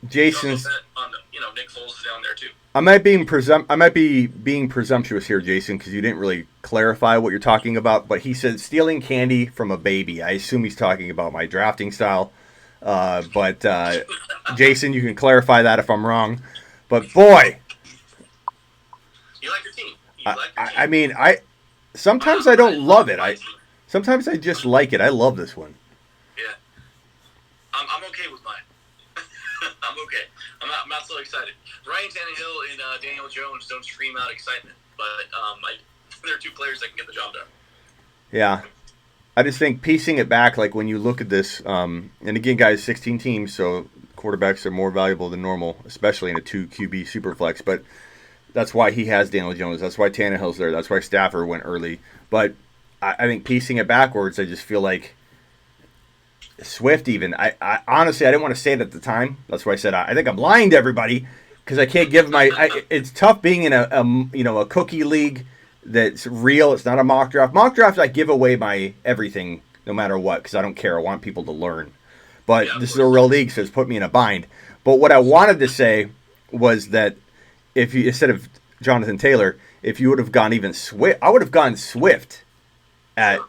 Jason's. Nick Foles is down there too. I might be being presumptuous here, Jason, because you didn't really clarify what you're talking about. But he said stealing candy from a baby. I assume he's talking about my drafting style. But Jason, you can clarify that if I'm wrong. But boy, you like your team. I mean, sometimes I don't love it. Sometimes I just like it. I love this one. Yeah, I'm okay with mine. I'm okay. I'm not so excited. Ryan Tannehill and Daniel Jones don't scream out excitement, but they're two players that can get the job done. Yeah. I just think piecing it back, like when you look at this, and again, guys, 16 teams, so quarterbacks are more valuable than normal, especially in a 2 QB superflex, but that's why he has Daniel Jones. That's why Tannehill's there. That's why Stafford went early. But I think piecing it backwards, I just feel like Swift even. I honestly, I didn't want to say it at the time. That's why I said I think I'm lying to everybody because I can't give my. It's tough being in a cookie league that's real. It's not a mock draft. Mock draft, I give away my everything no matter what because I don't care. I want people to learn. But this is a real league, so it's put me in a bind. But what I wanted to say was that if you instead of Jonathan Taylor, if you would have gone even Swift, I would have gone Swift at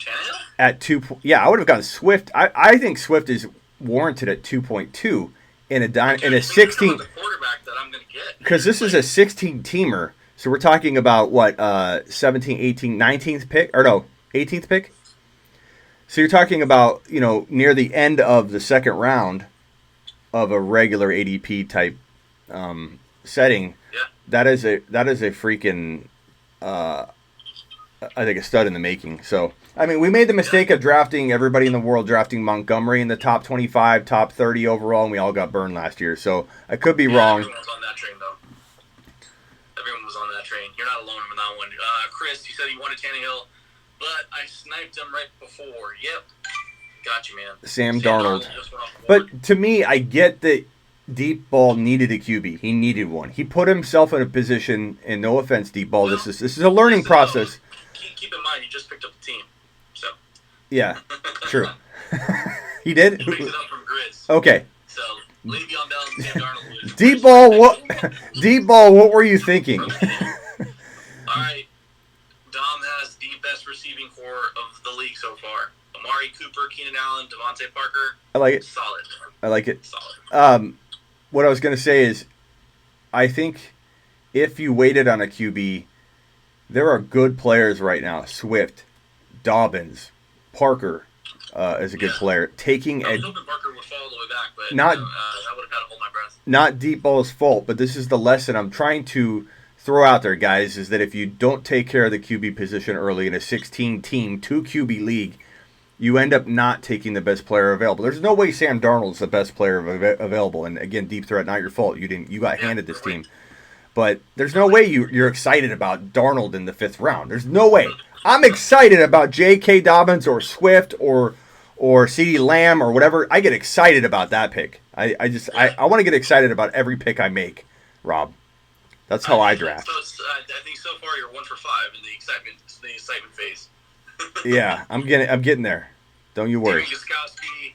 2. Yeah, I would have gone Swift. I think Swift is warranted at 2.2 in a 16. The quarterback that I'm going to get because this is a 16 teamer, so we're talking about what 17, 18, 19th pick or no 18th pick. So you're talking about near the end of the second round of a regular ADP type setting. Yeah. That is a freaking I think a stud in the making. So I mean, we made the mistake of drafting everybody in the world, drafting Montgomery in the top 25, top 30 overall, and we all got burned last year. So I could be wrong. Everyone was on that train, though. Everyone was on that train. You're not alone in that one. Chris, you said you wanted Tannehill, but I sniped him right before. Yep. Got you, man. Sam Darnold. But to me, I get that Deep Ball needed a QB. He needed one. He put himself in a position, and no offense, Deep Ball, this is a learning process. Keep in mind, you just picked up the team. So. Yeah, true. He did? He picked it up from Grizz. Okay. So, Le'Veon Bell and Sam Darnold. Deep Ball, what were you thinking? All right. Dom has the best receiving core of the league so far. Amari Cooper, Keenan Allen, Devontae Parker. I like it. Solid. I like it. Solid. What I was going to say is, I think if you waited on a QB, there are good players right now. Swift, Dobbins, Parker is a good player. I was hoping Parker would fall all the way back, but not, I would have had to hold my breath. Not Deep Ball's fault, but this is the lesson I'm trying to throw out there, guys, is that if you don't take care of the QB position early in a 16-team, 2 QB league, you end up not taking the best player available. There's no way Sam Darnold's the best player available. And again, deep threat, not your fault. You got handed this team. But there's no way you're excited about Darnold in the 5th round. There's no way. I'm excited about J.K. Dobbins or Swift or or CeeDee Lamb or whatever, I get excited about that pick. I want to get excited about every pick I make, Rob. That's how I draft. So I think so far you're 1 for 5 in the excitement phase. Yeah, I'm getting there. Don't you worry. Gostkowski,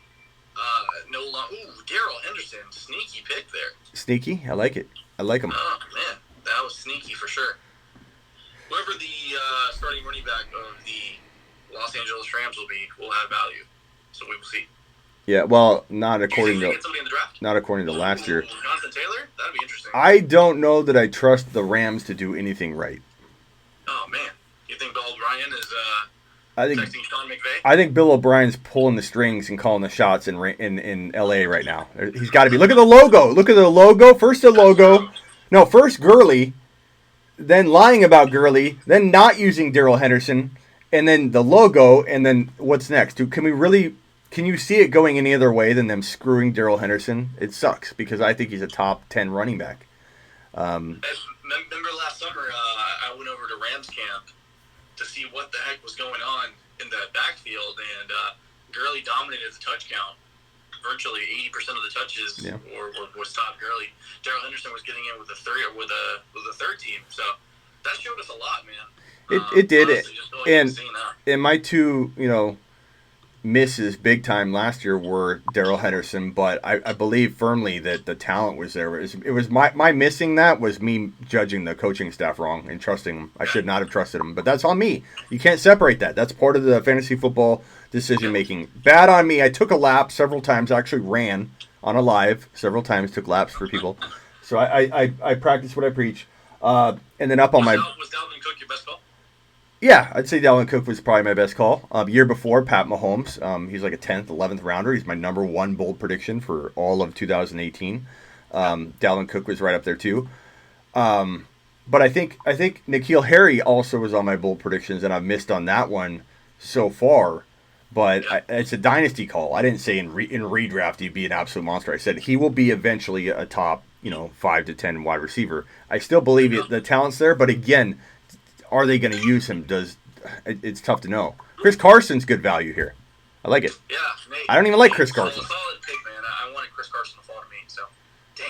Darrell Henderson, sneaky pick there. Sneaky, I like it. I like him. Oh man, that was sneaky for sure. Whoever the starting running back of the Los Angeles Rams will be, will have value. So we will see. Yeah, well, not according to last year. Jonathan Taylor? That'd be interesting. I don't know that I trust the Rams to do anything right. Oh man, you think Bill O'Brien is texting Sean McVay? I think Bill O'Brien's pulling the strings and calling the shots in LA right now. He's got to be. Look at the logo. Look at the logo. First the logo. No, first Gurley, then lying about Gurley, then not using Darrell Henderson, and then the logo, and then what's next? Can you see it going any other way than them screwing Darrell Henderson? It sucks because I think he's a top 10 running back. Remember last summer, I went over to Rams camp to see what the heck was going on in the backfield, and Gurley dominated the touch count. Virtually 80% of the touches was top Gurley. Darrell Henderson was getting in with the third team, so that showed us a lot, man. It did, honestly, and my two, misses big time last year were Darrell Henderson, but I believe firmly that the talent was there. It was my missing that was me judging the coaching staff wrong and trusting them. I should not have trusted them, but that's on me. You can't separate that. That's part of the fantasy football decision making. Bad on me. I took a lap several times. I actually ran on a live several times. Took laps for people. So I practice what I preach. And then up on my. Was Dalvin Cook your best call? Yeah, I'd say Dalvin Cook was probably my best call. Year before, Pat Mahomes. He's like a 10th, 11th rounder. He's my number one bold prediction for all of 2018. Dalvin Cook was right up there too. But I think N'Keal Harry also was on my bold predictions, and I've missed on that one so far. But it's a dynasty call. I didn't say in redraft he'd be an absolute monster. I said he will be eventually a top 5 to 10 wide receiver. I still believe the talent's there, but again, are they going to use him? It's tough to know. Chris Carson's good value here. I like it. Yeah, mate. I don't even like Chris Carson. Solid pick, man. I wanted Chris Carson to fall to me, so dang,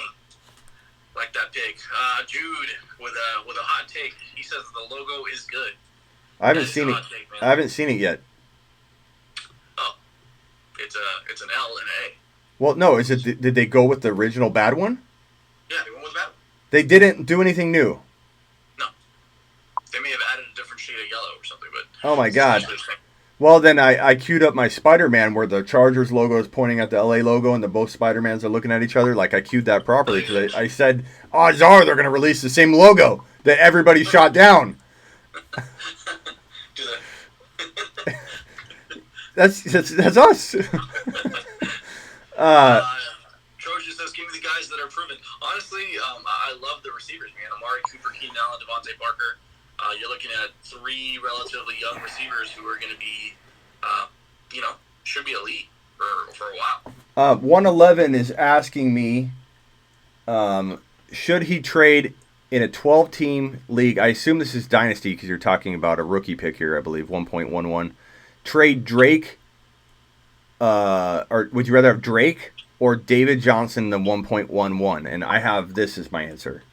like that pick. Jude with a hot take. He says the logo is good. I haven't seen it. I haven't seen it yet. Oh, it's an L and an A. Well, no. Did they go with the original bad one? Yeah, they went with the bad one. They didn't do anything new. They may have added a different shade of yellow or something, but... Oh, my God. Well, then I queued up my Spider-Man where the Chargers logo is pointing at the LA logo and the both Spider-Mans are looking at each other. Like, I queued that properly because I said, odds are they're going to release the same logo that everybody shot down. Do that. That's us. Trojan says, give me the guys that are proven. Honestly, I love the receivers, man. Amari Cooper, Keenan Allen, Devontae Parker. You're looking at 3 relatively young receivers who are going to be, should be elite for a while. 111 is asking me, should he trade in a 12-team league? I assume this is Dynasty because you're talking about a rookie pick here, I believe, 1.11. Trade Drake, or would you rather have Drake or David Johnson than 1.11? And I have this as my answer.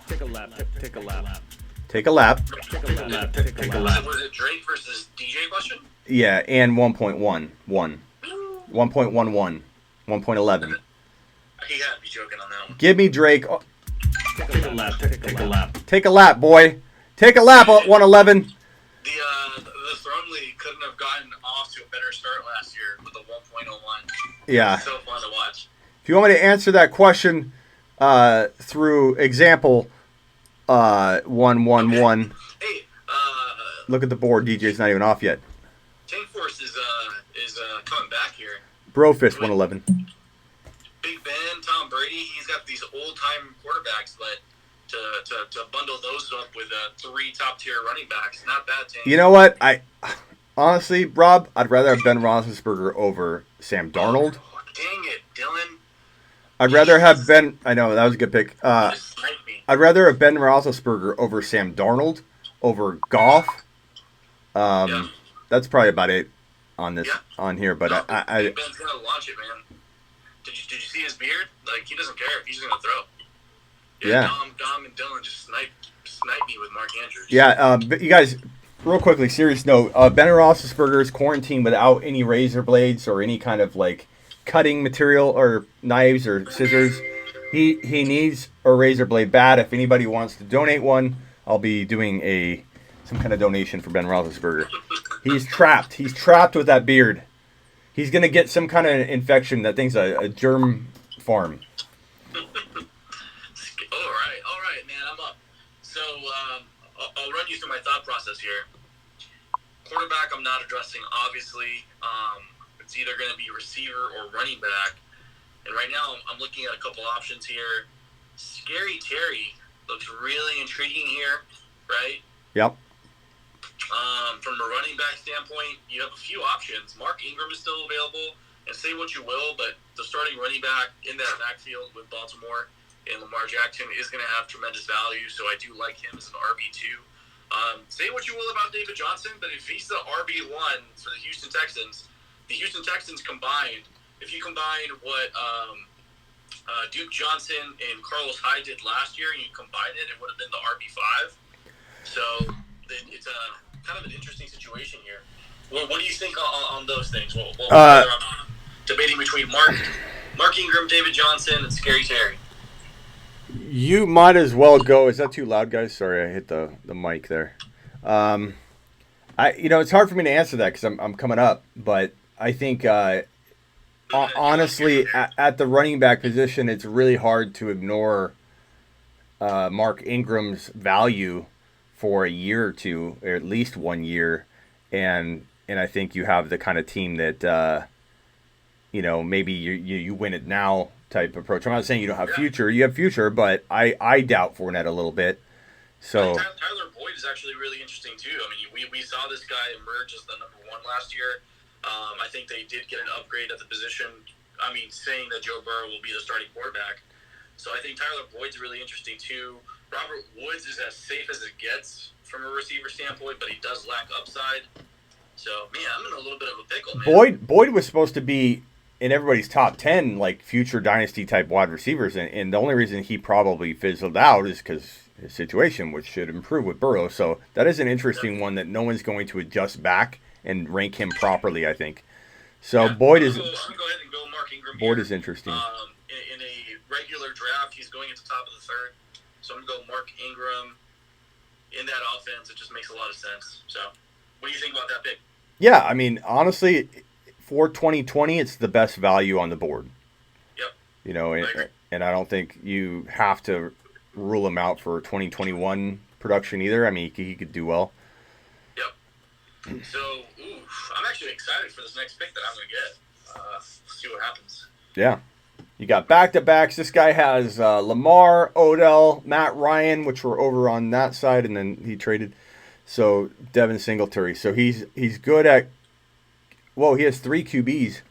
Take a lap. Take a lap. Take a lap. Was it Drake versus DJ question? Yeah, and 1.11. 1.11. 1.11. He had to be joking on that one. Give me Drake. Oh. Take a lap. Take a lap. Take a lap, boy. Take a lap, 111. The Throne League couldn't have gotten off to a better start last year with a 1.01. Yeah. It's so fun to watch. If you want me to answer that question through example 111. Hey, look at the board. DJ's not even off yet. Tank Force is coming back here. Brofist 111. Big Ben, Tom Brady, he's got these old-time quarterbacks, but to bundle those up with 3 top-tier running backs, not bad, Tank. You know what? Honestly, Rob, I'd rather have Ben Roethlisberger over Sam Darnold. Oh, dang it, Dylan. I'd rather have Ben... I know, that was a good pick. I'd rather have Ben Roethlisberger over Sam Darnold, over Goff. That's probably about it. on this Yeah. on here, but No, I Big Ben's gonna launch it, man. Did you see his beard? Like, he doesn't care. He's just gonna throw. Yeah. Dom and Dylan just snipe me with Mark Andrews. Yeah, but you guys, real quickly, serious note. Ben Roethlisberger is quarantined without any razor blades or any kind of like cutting material or knives or scissors. He needs a razor blade bad. If anybody wants to donate one, I'll be doing some kind of donation for Ben Roethlisberger. He's trapped. He's trapped with that beard. He's gonna get some kind of infection. That thing's a germ farm. All right, man, I'm up. So I'll run you through my thought process here. Quarterback, I'm not addressing, obviously. It's either going to be receiver or running back. And right now, I'm looking at a couple options here. Scary Terry looks really intriguing here, right? Yep. From a running back standpoint, you have a few options. Mark Ingram is still available, and say what you will, but the starting running back in that backfield with Baltimore and Lamar Jackson is going to have tremendous value, so I do like him as an RB2. Say what you will about David Johnson, but if he's the RB1 for the Houston Texans combined, if you combine what Duke Johnson and Carlos Hyde did last year and you combine it, it would have been the RB5. So it's a kind of an interesting situation here. Well, what do you think on those things? Well, debating between Mark Ingram, David Johnson, and Scary Terry. You might as well go. Is that too loud, guys? Sorry, I hit the mic there. It's hard for me to answer that because I'm coming up, but I think honestly, at the running back position, it's really hard to ignore Mark Ingram's value for a year or two, or at least 1 year, and I think you have the kind of team that maybe you win it now type approach. I'm not saying you don't have future. You have future, but I doubt Fournette a little bit. So Tyler Boyd is actually really interesting too. I mean, we saw this guy emerge as the number one last year. I think they did get an upgrade at the position. I mean, saying that Joe Burrow will be the starting quarterback. So I think Tyler Boyd's really interesting too. Robert Woods is as safe as it gets from a receiver standpoint, but he does lack upside. So, man, I'm in a little bit of a pickle, man. Boyd was supposed to be in everybody's top 10, like future dynasty type wide receivers, and the only reason he probably fizzled out is because his situation, which should improve with Burrow. So that is an interesting one that no one's going to adjust back and rank him properly, I think. So Boyd is. I'm going to go ahead and go Mark Ingram. Boyd here. is interesting. In a regular draft, he's going at the top of the third. So I'm going to go Mark Ingram. In that offense, it just makes a lot of sense. So, what do you think about that pick? Yeah, I mean, honestly, for 2020, it's the best value on the board. Yep. And I don't think you have to rule him out for 2021 production either. I mean, he could do well. Yep. So, I'm actually excited for this next pick that I'm going to get. See what happens. Yeah. You got back-to-backs. This guy has Lamar, Odell, Matt Ryan, which were over on that side, and then he traded. So, Devin Singletary. So, he's good at – whoa, he has 3 QBs.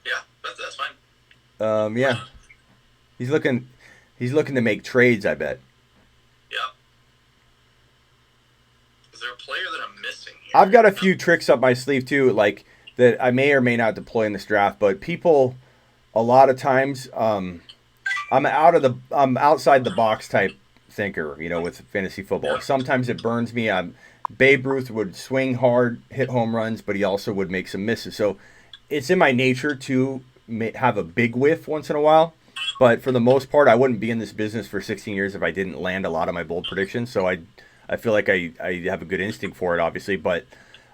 Yeah, that's fine. Yeah. He's looking to make trades, I bet. Yeah. Is there a player that I'm missing here? I've got a few tricks up my sleeve, too, like that I may or may not deploy in this draft, but people – a lot of times, I'm outside the box type thinker, with fantasy football. Sometimes it burns me. Babe Ruth would swing hard, hit home runs, but he also would make some misses. So it's in my nature to have a big whiff once in a while. But for the most part, I wouldn't be in this business for 16 years if I didn't land a lot of my bold predictions. So I feel like I have a good instinct for it, obviously. But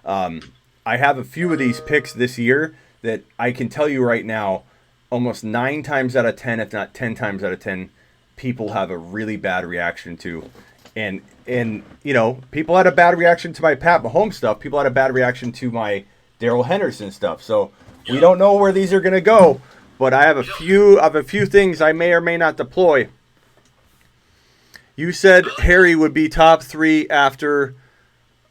I have a few of these picks this year that I can tell you right now, almost 9 times out of 10, if not 10 times out of 10, people have a really bad reaction to. And people had a bad reaction to my Pat Mahomes stuff. People had a bad reaction to my Darrell Henderson stuff. So we don't know where these are going to go, but I have a few things I may or may not deploy. You said Harry would be top 3 after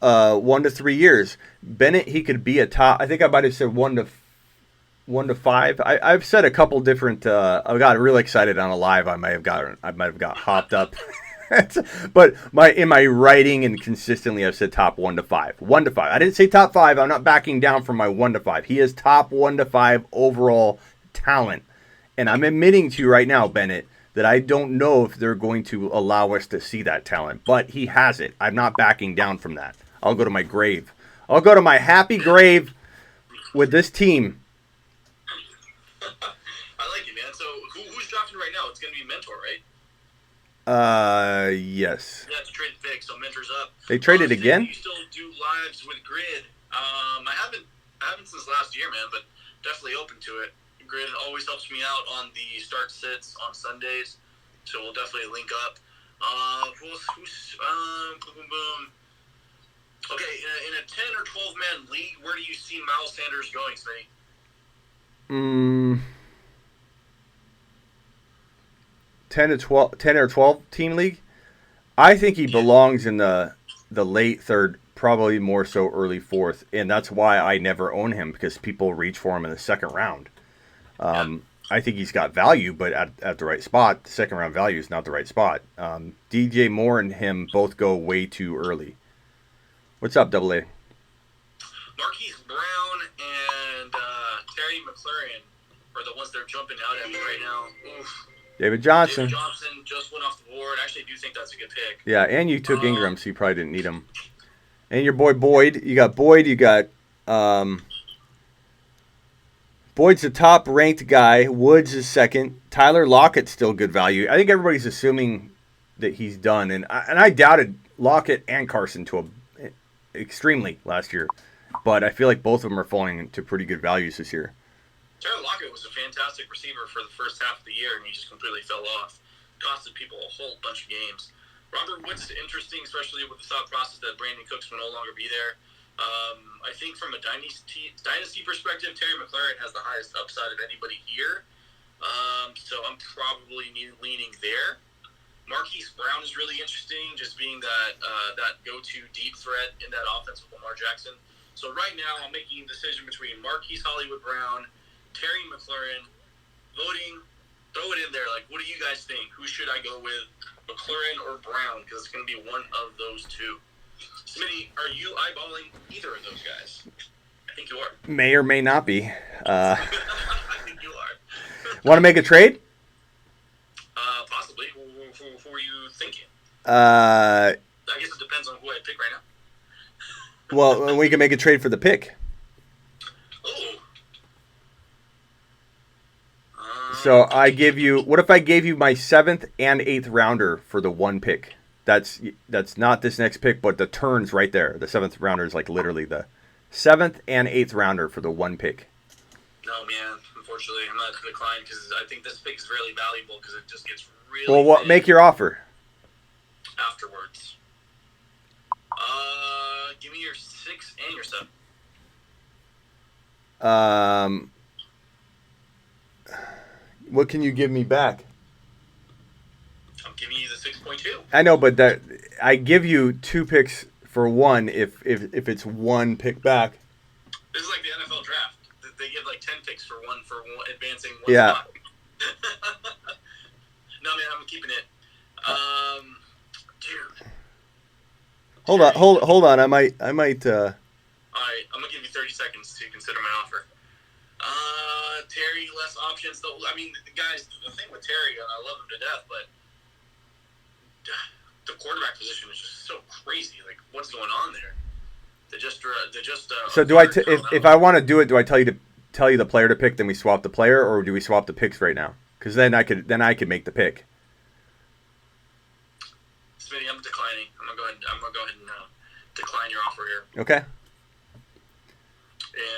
1 to 3 years. Bennett, he could be a top. I think I might have said 1 to 5. I've said a couple different. I got real excited on a live. I might have got hopped up. But in my writing and consistently, I've said top 1 to 5. 1 to 5. I didn't say top 5. I'm not backing down from my 1 to 5. He is top 1 to 5 overall talent. And I'm admitting to you right now, Bennett, that I don't know if they're going to allow us to see that talent. But he has it. I'm not backing down from that. I'll go to my grave. I'll go to my happy grave with this team. I like it, man. So who's drafting right now? It's going to be Mentor, right? Yes. Yeah, to trade the pick, so Mentor's up. They traded again? You still do lives with Grid. I haven't since last year, man, but definitely open to it. Grid always helps me out on the start sits on Sundays, so we'll definitely link up. Boom, boom, boom. Okay, in a 10 or 12 man league, where do you see Miles Sanders going, Smitty? 10 or 12 team league. I think he belongs in the late third, probably more so early fourth, and that's why I never own him, because people reach for him in the second round. I think he's got value, but at the right spot. The second round value is not the right spot. DJ Moore and him both go way too early. What's up, Double A? Marquise Brown and Terry McLaurin are the ones that are jumping out at me right now. Oof. David Johnson. David Johnson just went off the board. I actually do think that's a good pick. Yeah, and you took Ingram, so you probably didn't need him. And your boy Boyd. You got Boyd. You got Boyd's the top-ranked guy. Woods is second. Tyler Lockett's still good value. I think everybody's assuming that he's done, and I doubted Lockett and Carson extremely last year, but I feel like both of them are falling into pretty good values this year. Tyler Lockett was a fantastic receiver for the first half of the year, and he just completely fell off. Costed people a whole bunch of games. Robert Woods is interesting, especially with the thought process that Brandon Cooks will no longer be there. I think from a dynasty perspective, Terry McLaurin has the highest upside of anybody here. So I'm probably leaning there. Marquise Brown is really interesting, just being that go-to deep threat in that offense with Lamar Jackson. So right now, I'm making a decision between Marquise Hollywood Brown, Terry McLaurin, voting. Throw it in there. Like, what do you guys think? Who should I go with, McLaurin or Brown? Because it's going to be one of those two. Smitty, are you eyeballing either of those guys? I think you are. May or may not be. I think you are. Want to make a trade? Possibly. Who are you thinking? I guess it depends on who I pick right now. Well, we can make a trade for the pick. Oh. So I give you. What if I gave you my 7th and 8th rounder for the one pick? That's not this next pick, but the turn's right there. The 7th rounder is like literally the 7th and 8th rounder for the one pick. No, man. Unfortunately, I'm not going to decline because I think this pick is really valuable because it just gets really. Well, make your offer afterwards. Give me your 6 and your 7. What can you give me back? I'm giving you the 6.2. I know, but I give you 2 picks for one if it's one pick back. This is like the NFL draft. They give like 10 picks for one advancing one spot. No, man, I'm keeping it. Dude. Hold on. I might. All right, I'm gonna give you 30 seconds to consider my offer. Terry, less options though. I mean, guys, the thing with Terry, and I love him to death, but the quarterback position is just so crazy. Like, what's going on there? They just. So do I? If I want to do it, do I tell you the player to pick, then we swap the player, or do we swap the picks right now? Because then I could make the pick. Smitty, I'm declining. I'm gonna go ahead and decline your offer here. Okay.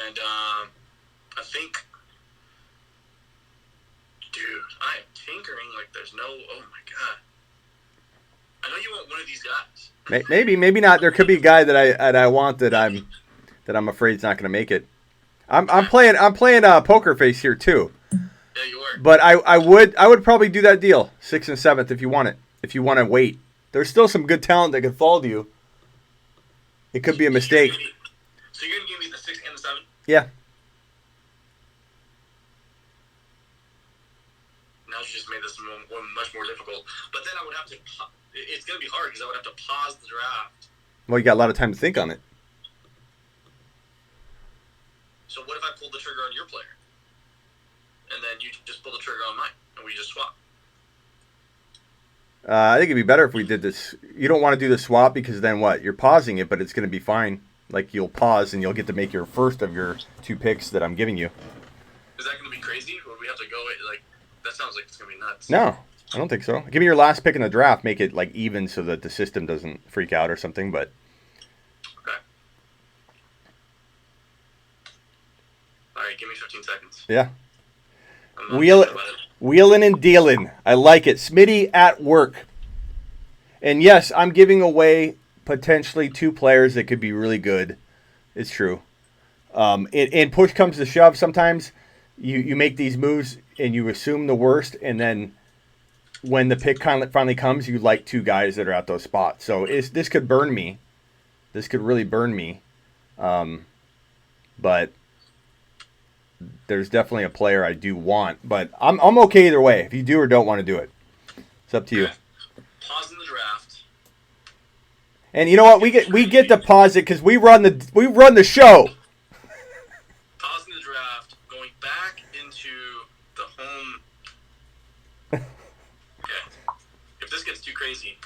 And I think, dude, I am tinkering like there's no. Oh my god. I know you want one of these guys. Maybe not. There could be a guy that I want that I'm afraid is not going to make it. I'm playing poker face here too. Yeah, you are. But I would probably do that deal 6th and 7th if you want it. If you want to wait, there's still some good talent that could fall to you. It could be a mistake. So you're gonna give me the 6th and the 7th? Yeah. Now you just made this one much more difficult. But then I would have to. it's going to be hard because I would have to pause the draft. Well, you got a lot of time to think on it. So what if I pulled the trigger on your player? And then you just pull the trigger on mine, and we just swap? I think it'd be better if we did this. You don't want to do the swap because then what? You're pausing it, but it's going to be fine. Like, you'll pause and you'll get to make your first of your 2 picks that I'm giving you. Is that going to be crazy? Would we have to go, like, that sounds like it's going to be nuts. No, I don't think so. Give me your last pick in the draft. Make it, like, even so that the system doesn't freak out or something, but... Okay. All right, give me 15 seconds. Yeah. Wheeling and dealing. I like it. Smitty at work. And yes, I'm giving away potentially 2 players that could be really good. It's true. And push comes to shove. Sometimes you make these moves and you assume the worst, and then when the pick finally comes, you like 2 guys that are at those spots. So this could burn me. This could really burn me. But there's definitely a player I do want. But I'm okay either way. If you do or don't want to do it, it's up to you. Pause in the draft. And you know what? We get to pause it because we run the show. Pause in the draft. Going back into the home. Okay. If this gets too crazy,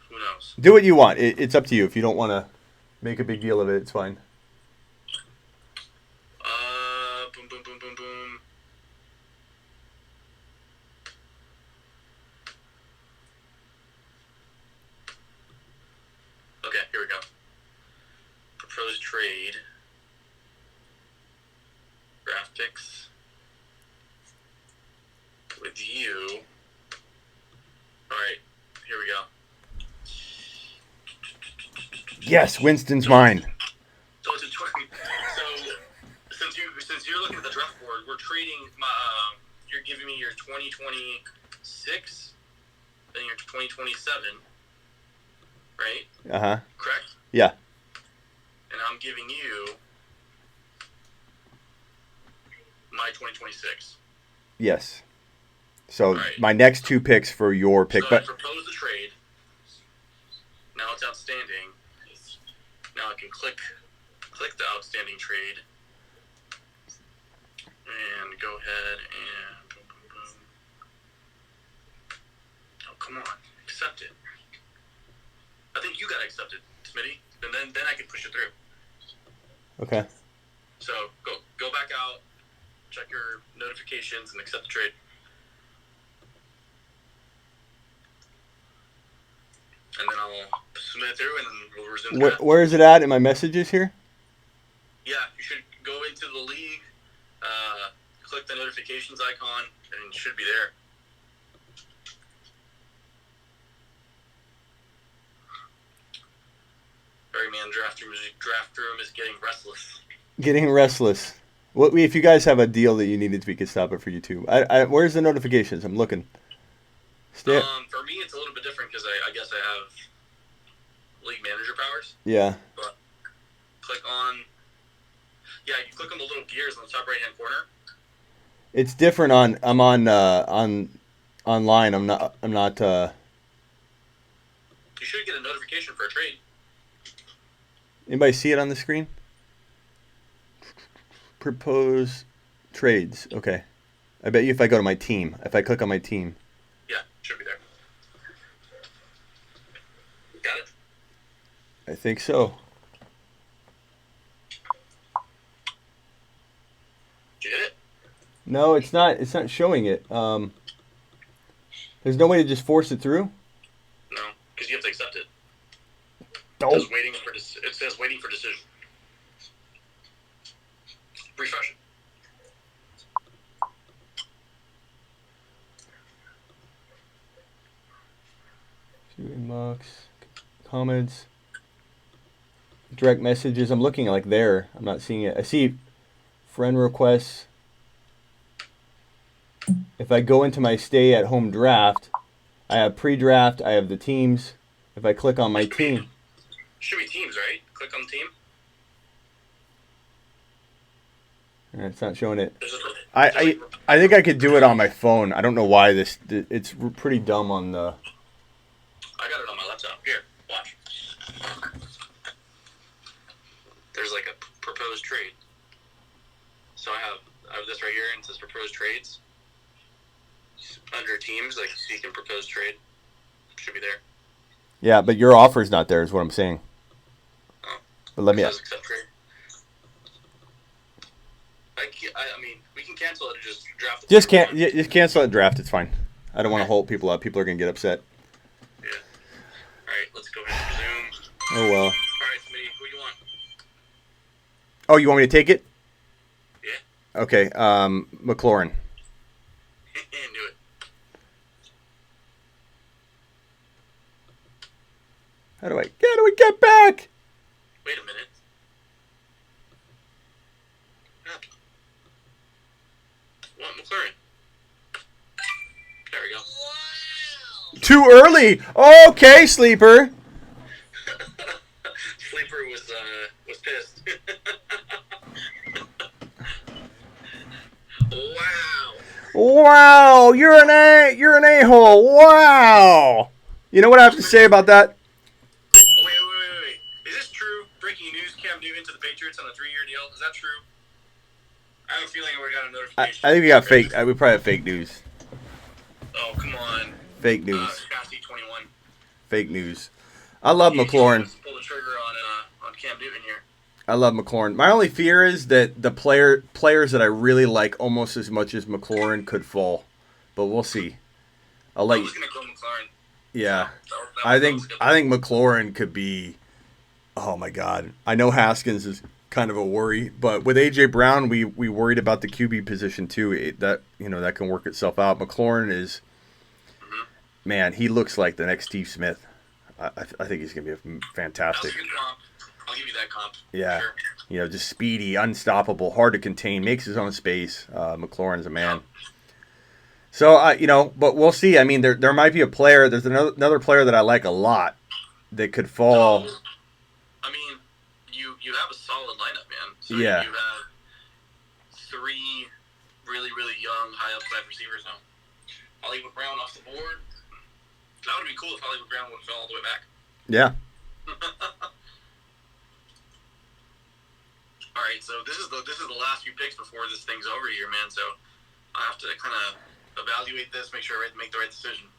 who knows? Do what you want. It's up to you. If you don't want to make a big deal of it, it's fine. Boom, boom, boom, boom, boom. Okay, here we go. Proposed trade. Draft picks. With you. Alright, here we go. Yes, Winston's mine. So it's a since you're looking at the draft board, we're trading my. You're giving me your 2026, then your 2027, right? Correct. Yeah. And I'm giving you my 2026. Yes. So right. My next 2 picks for your pick, so but I proposed the trade. Now it's outstanding. Now I can click the outstanding trade. And go ahead and boom, boom, boom. Oh, come on. Accept it. I think you got to accept it, Smitty. And then I can push it through. Okay. So go back out, check your notifications, and accept the trade. And then I'll submit it through, and then we'll resume the draft. Where is it at in my messages here? Yeah, you should go into the league, click the notifications icon, and it should be there. Sorry, man, draft room is getting restless. Getting restless. If you guys have a deal that you needed, we could stop it for you too. Where's the notifications? I'm looking. For me, it's a little bit different because I guess I have league manager powers. Yeah. But click on. Yeah, you click on the little gears on the top right hand corner. It's different I'm on online. I'm not. You should get a notification for a trade. Anybody see it on the screen? Propose trades. Okay. I bet you if I go to my team, if I click on my team. Yeah, should be there. Got it? I think so. Did you hit it? No, it's not. It's not showing it. There's no way to just force it through. No, because you have to accept it. Don't. It says waiting for decision. Refresh it. Inbox, comments, direct messages. I'm looking like there. I'm not seeing it. I see friend requests. If I go into my stay at home draft, I have pre-draft. I have the teams. If I click on my team. Should be teams, right? Click on team. It's not showing it. I think I could do it on my phone. I don't know why it's pretty dumb on the. I got it on my laptop. Here, watch. There's like a proposed trade. So I have this right here, and it says proposed trades. Under teams, like, so you can propose trade. Should be there. Yeah, but your offer's not there is what I'm saying. Oh. But let me It says accept trade. I mean, we can cancel it and just draft it. Just cancel it and draft. It's fine. I don't want to hold people up. People are going to get upset. Yeah. All right, let's go ahead and resume. Oh, well. All right, Smitty, who do you want? Oh, you want me to take it? Yeah. Okay, McLaurin. Do it. How do we get back? Wait a minute. What, McLaurin? There we go. Wow. Too early. Okay, Sleeper. Sleeper was pissed. Wow. Wow, you're an a-hole. Wow. You know what I have to say about that? Oh, wait. Is this true? Breaking news, Cam Newton to the Patriots on a 3-year deal. Is that true? I have a feeling we got a notification. I think we got fake. We probably have fake news. Oh, come on. Fake news. Cassie 21. Fake news. I love McLaurin. Pull the trigger on Cam Newton here. I love McLaurin. My only fear is that the players that I really like almost as much as McLaurin could fall. But we'll see. I was going to go McLaurin. Yeah. I I think McLaurin could be. Oh my God! I know Haskins is kind of a worry, but with AJ Brown, we worried about the QB position too. That can work itself out. McLaurin is, man, he looks like the next Steve Smith. I think he's gonna be fantastic. That's a good comp. I'll give you that comp. Yeah, Sure. Just speedy, unstoppable, hard to contain, makes his own space. McLaurin's a man. So but we'll see. I mean, there might be a player. There's another player that I like a lot that could fall. I mean, you have a solid lineup, man. So yeah. You have 3 really, really young, high upside receivers now. Hollywood Brown off the board. That would be cool if Hollywood Brown would have fell all the way back. Yeah. All right, so this is the last few picks before this thing's over here, man. So I have to kind of evaluate this, make sure I make the right decision.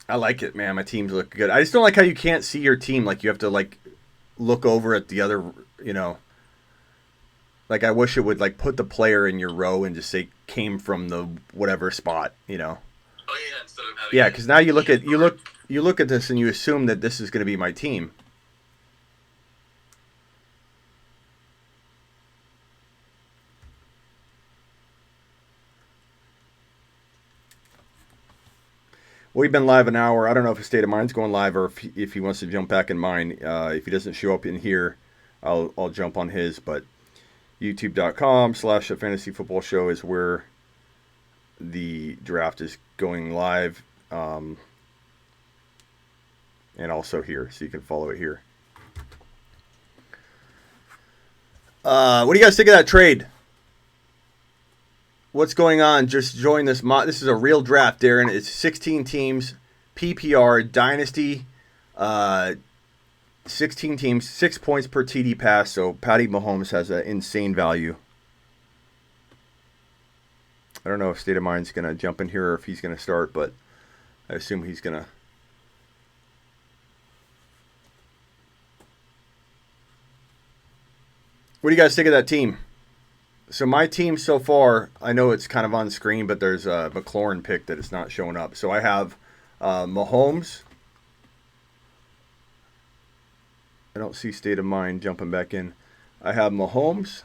I like it, man. My teams look good. I just don't like how you can't see your team. Like, you have to, look over at the other, Like, I wish it would, put the player in your row and just say came from the whatever spot, Oh, yeah, instead of having... Yeah, because now you look at this and you assume that this is going to be my team. We've been live an hour. I don't know if his State of Mind's going live or if he wants to jump back in mine. If he doesn't show up in here, I'll jump on his. But youtube.com/A Fantasy Football Show is where the draft is going live. And also here, so you can follow it here. What do you guys think of that trade? What's going on? Just join this. This is a real draft, Darren. It's 16 teams, PPR, Dynasty, 16 teams, 6 points per TD pass. So Patty Mahomes has an insane value. I don't know if State of Mind's going to jump in here or if he's going to start, but I assume he's going to. What do you guys think of that team? So my team so far, I know it's kind of on screen, but there's a McLaurin pick that it's not showing up. So I have Mahomes. I don't see State of Mind jumping back in. I have Mahomes.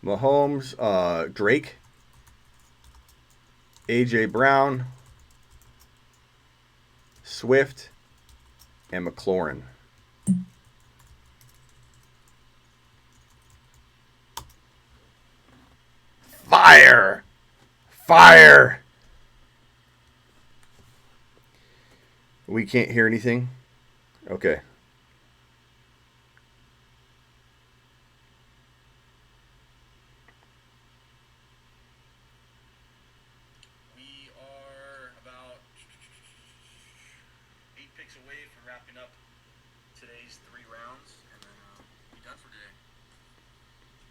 Mahomes, Drake, AJ Brown, Swift, and McLaurin. Fire! Fire! We can't hear anything? Okay. picks away from wrapping up today's 3 rounds, and then be done for today.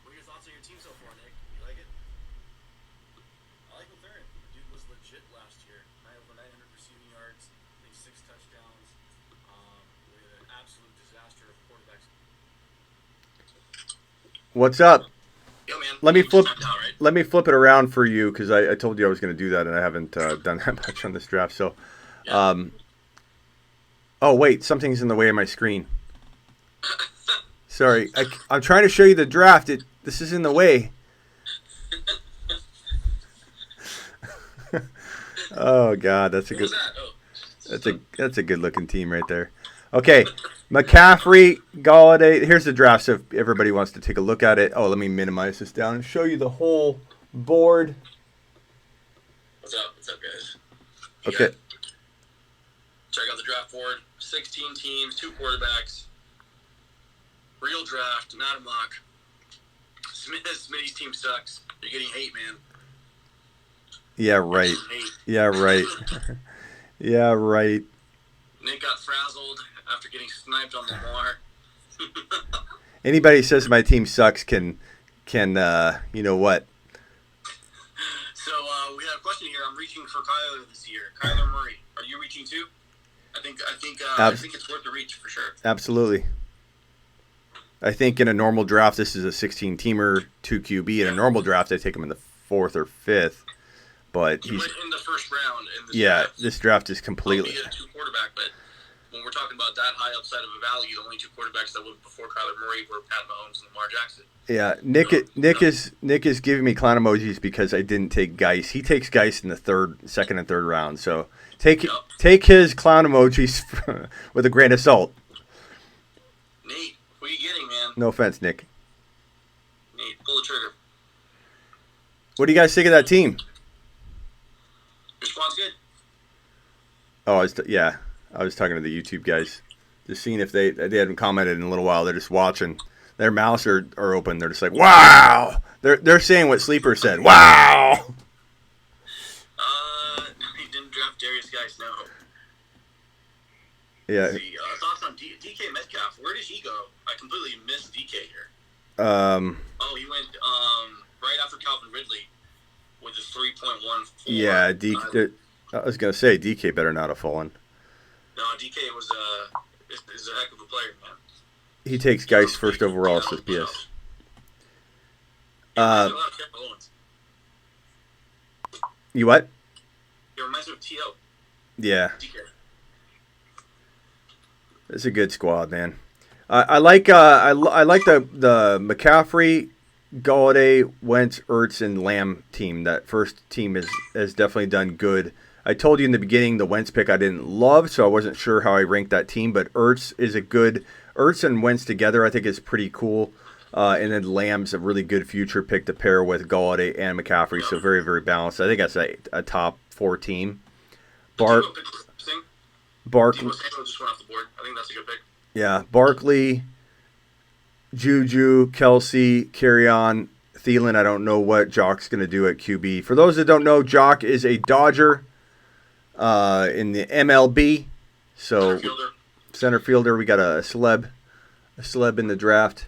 What are your thoughts on your team so far, Nick? You like it? I like McLaren. The dude was legit last year. Over 900 receiving yards, I think 6 touchdowns. With an absolute disaster of quarterbacks. What's up? Yo, man. Let me flip. Out, right? Let me flip it around for you because I told you I was going to do that, and I haven't done that much on this draft. So, oh wait, something's in the way of my screen. Sorry, I'm trying to show you the draft. This is in the way. Oh God, that's a good. That's a good looking team right there. Okay, McCaffrey, Galladay. Here's the draft. So if everybody wants to take a look at it. Oh, let me minimize this down and show you the whole board. What's up? What's up, guys? Okay. Check out the draft board. 16 teams, 2 quarterbacks. Real draft, not a mock. Smitty's team sucks. You're getting hate, man. Yeah, right. Yeah, right. Yeah, right. Nick got frazzled after getting sniped on Lamar. Anybody says my team sucks can you know what? So we have a question here. I'm reaching for Kyler this year. Kyler Murray. Are you reaching too? I think it's worth the reach for sure. Absolutely. I think in a normal draft, this is a 16-teamer, 2 QB. In a normal draft, I take him in the 4th or 5th. But he went in the first round. This draft is completely. He had a 2 quarterback, but when we're talking about that high upside of a value, the only 2 quarterbacks that went before Kyler Murray were Pat Mahomes and Lamar Jackson. Yeah, Nick is giving me clown emojis because I didn't take Geis. He takes Geis in the second and third round. So take his clown emojis with a grain of salt. Nate, who are you getting, man? No offense, Nick. Nate, pull the trigger. What do you guys think of that team? Your squad's good. Oh, I was talking to the YouTube guys, just seeing if they hadn't commented in a little while. They're just watching. Their mouths are open. They're just like, wow. They're saying what Sleeper said. Wow. He didn't draft Darius Geis, no. Yeah. Let's see, thoughts on DK Metcalf? Where did he go? I completely missed DK here. He went right after Calvin Ridley with his 3.14. Yeah, I was gonna say DK better not have fallen. No, DK is a heck of a player, man. He takes Geis first overall, says PS. You what? It reminds me of T.O. Yeah. DK. It's a good squad, man. I like the McCaffrey, Galladay, Wentz, Ertz, and Lamb team. That first team has definitely done good. I told you in the beginning the Wentz pick I didn't love, so I wasn't sure how I ranked that team. But Ertz and Wentz together I think is pretty cool. And then Lamb's a really good future pick to pair with Galladay and McCaffrey, so very, very balanced. I think that's a top 4 team. Barkley. Just went off the board. I think that's a good pick. Yeah, Barkley, Juju, Kelsey, Kerryon, Thielen. I don't know what Jock's going to do at QB. For those that don't know, Jock is a Dodger in the MLB. So center fielder. We got a celeb in the draft.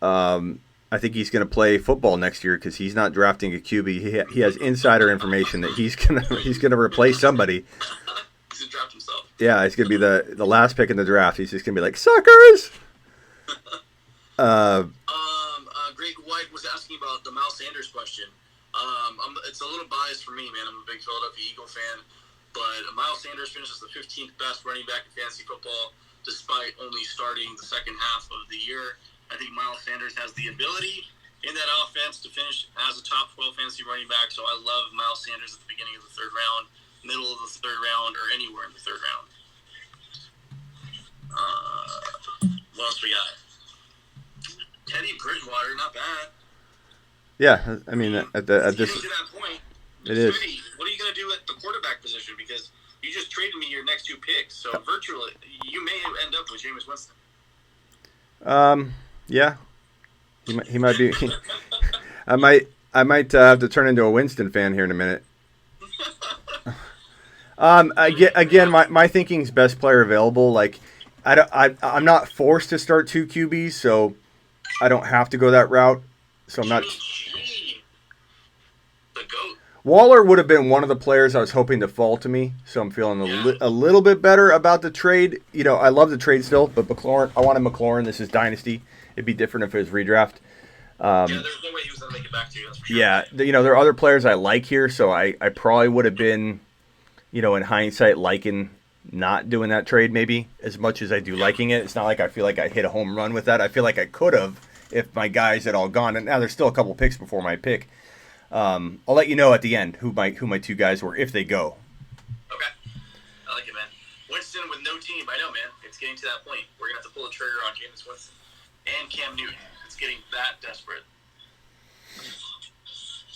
I think he's going to play football next year because he's not drafting a QB. He has insider information that he's gonna replace somebody. He's gonna draft himself. Yeah, it's gonna be the last pick in the draft. He's just gonna be like, suckers. Greg White was asking about the Miles Sanders question. It's a little biased for me, man. I'm a big Philadelphia Eagle fan, but Miles Sanders finishes the 15th best running back in fantasy football, despite only starting the second half of the year. I think Miles Sanders has the ability in that offense to finish as a top 12 fantasy running back, so I love Miles Sanders at the beginning of the third round, middle of the third round, or anywhere in the third round. What else we got? Teddy Bridgewater, not bad. Yeah, I mean, at this, getting to that point, it is. What are you going to do at the quarterback position? Because you just traded me your next 2 picks, so virtually you may end up with Jameis Winston. Yeah, he might be. I might have to turn into a Winston fan here in a minute. Again, my thinking's best player available. Like, I'm not forced to start two QBs, so I don't have to go that route. So I'm not. The GOAT. Waller would have been one of the players I was hoping to fall to me, so I'm feeling a little bit better about the trade. You know, I love the trade still, but McLaurin, I wanted McLaurin. This is Dynasty. It'd be different if it was redraft. Yeah, there's no way he was going to make it back to you. That's for sure. Yeah, you know, there are other players I like here, so I probably would have been, you know, in hindsight, liking not doing that trade maybe as much as I do liking it. It's not like I feel like I hit a home run with that. I feel like I could have if my guys had all gone. And now there's still a couple picks before my pick. I'll let you know at the end who my two guys were if they go. Okay. I like it, man. Winston with no team. I know, man. It's getting to that point. We're going to have to pull the trigger on Jameis Winston and Cam Newton. It's getting that desperate.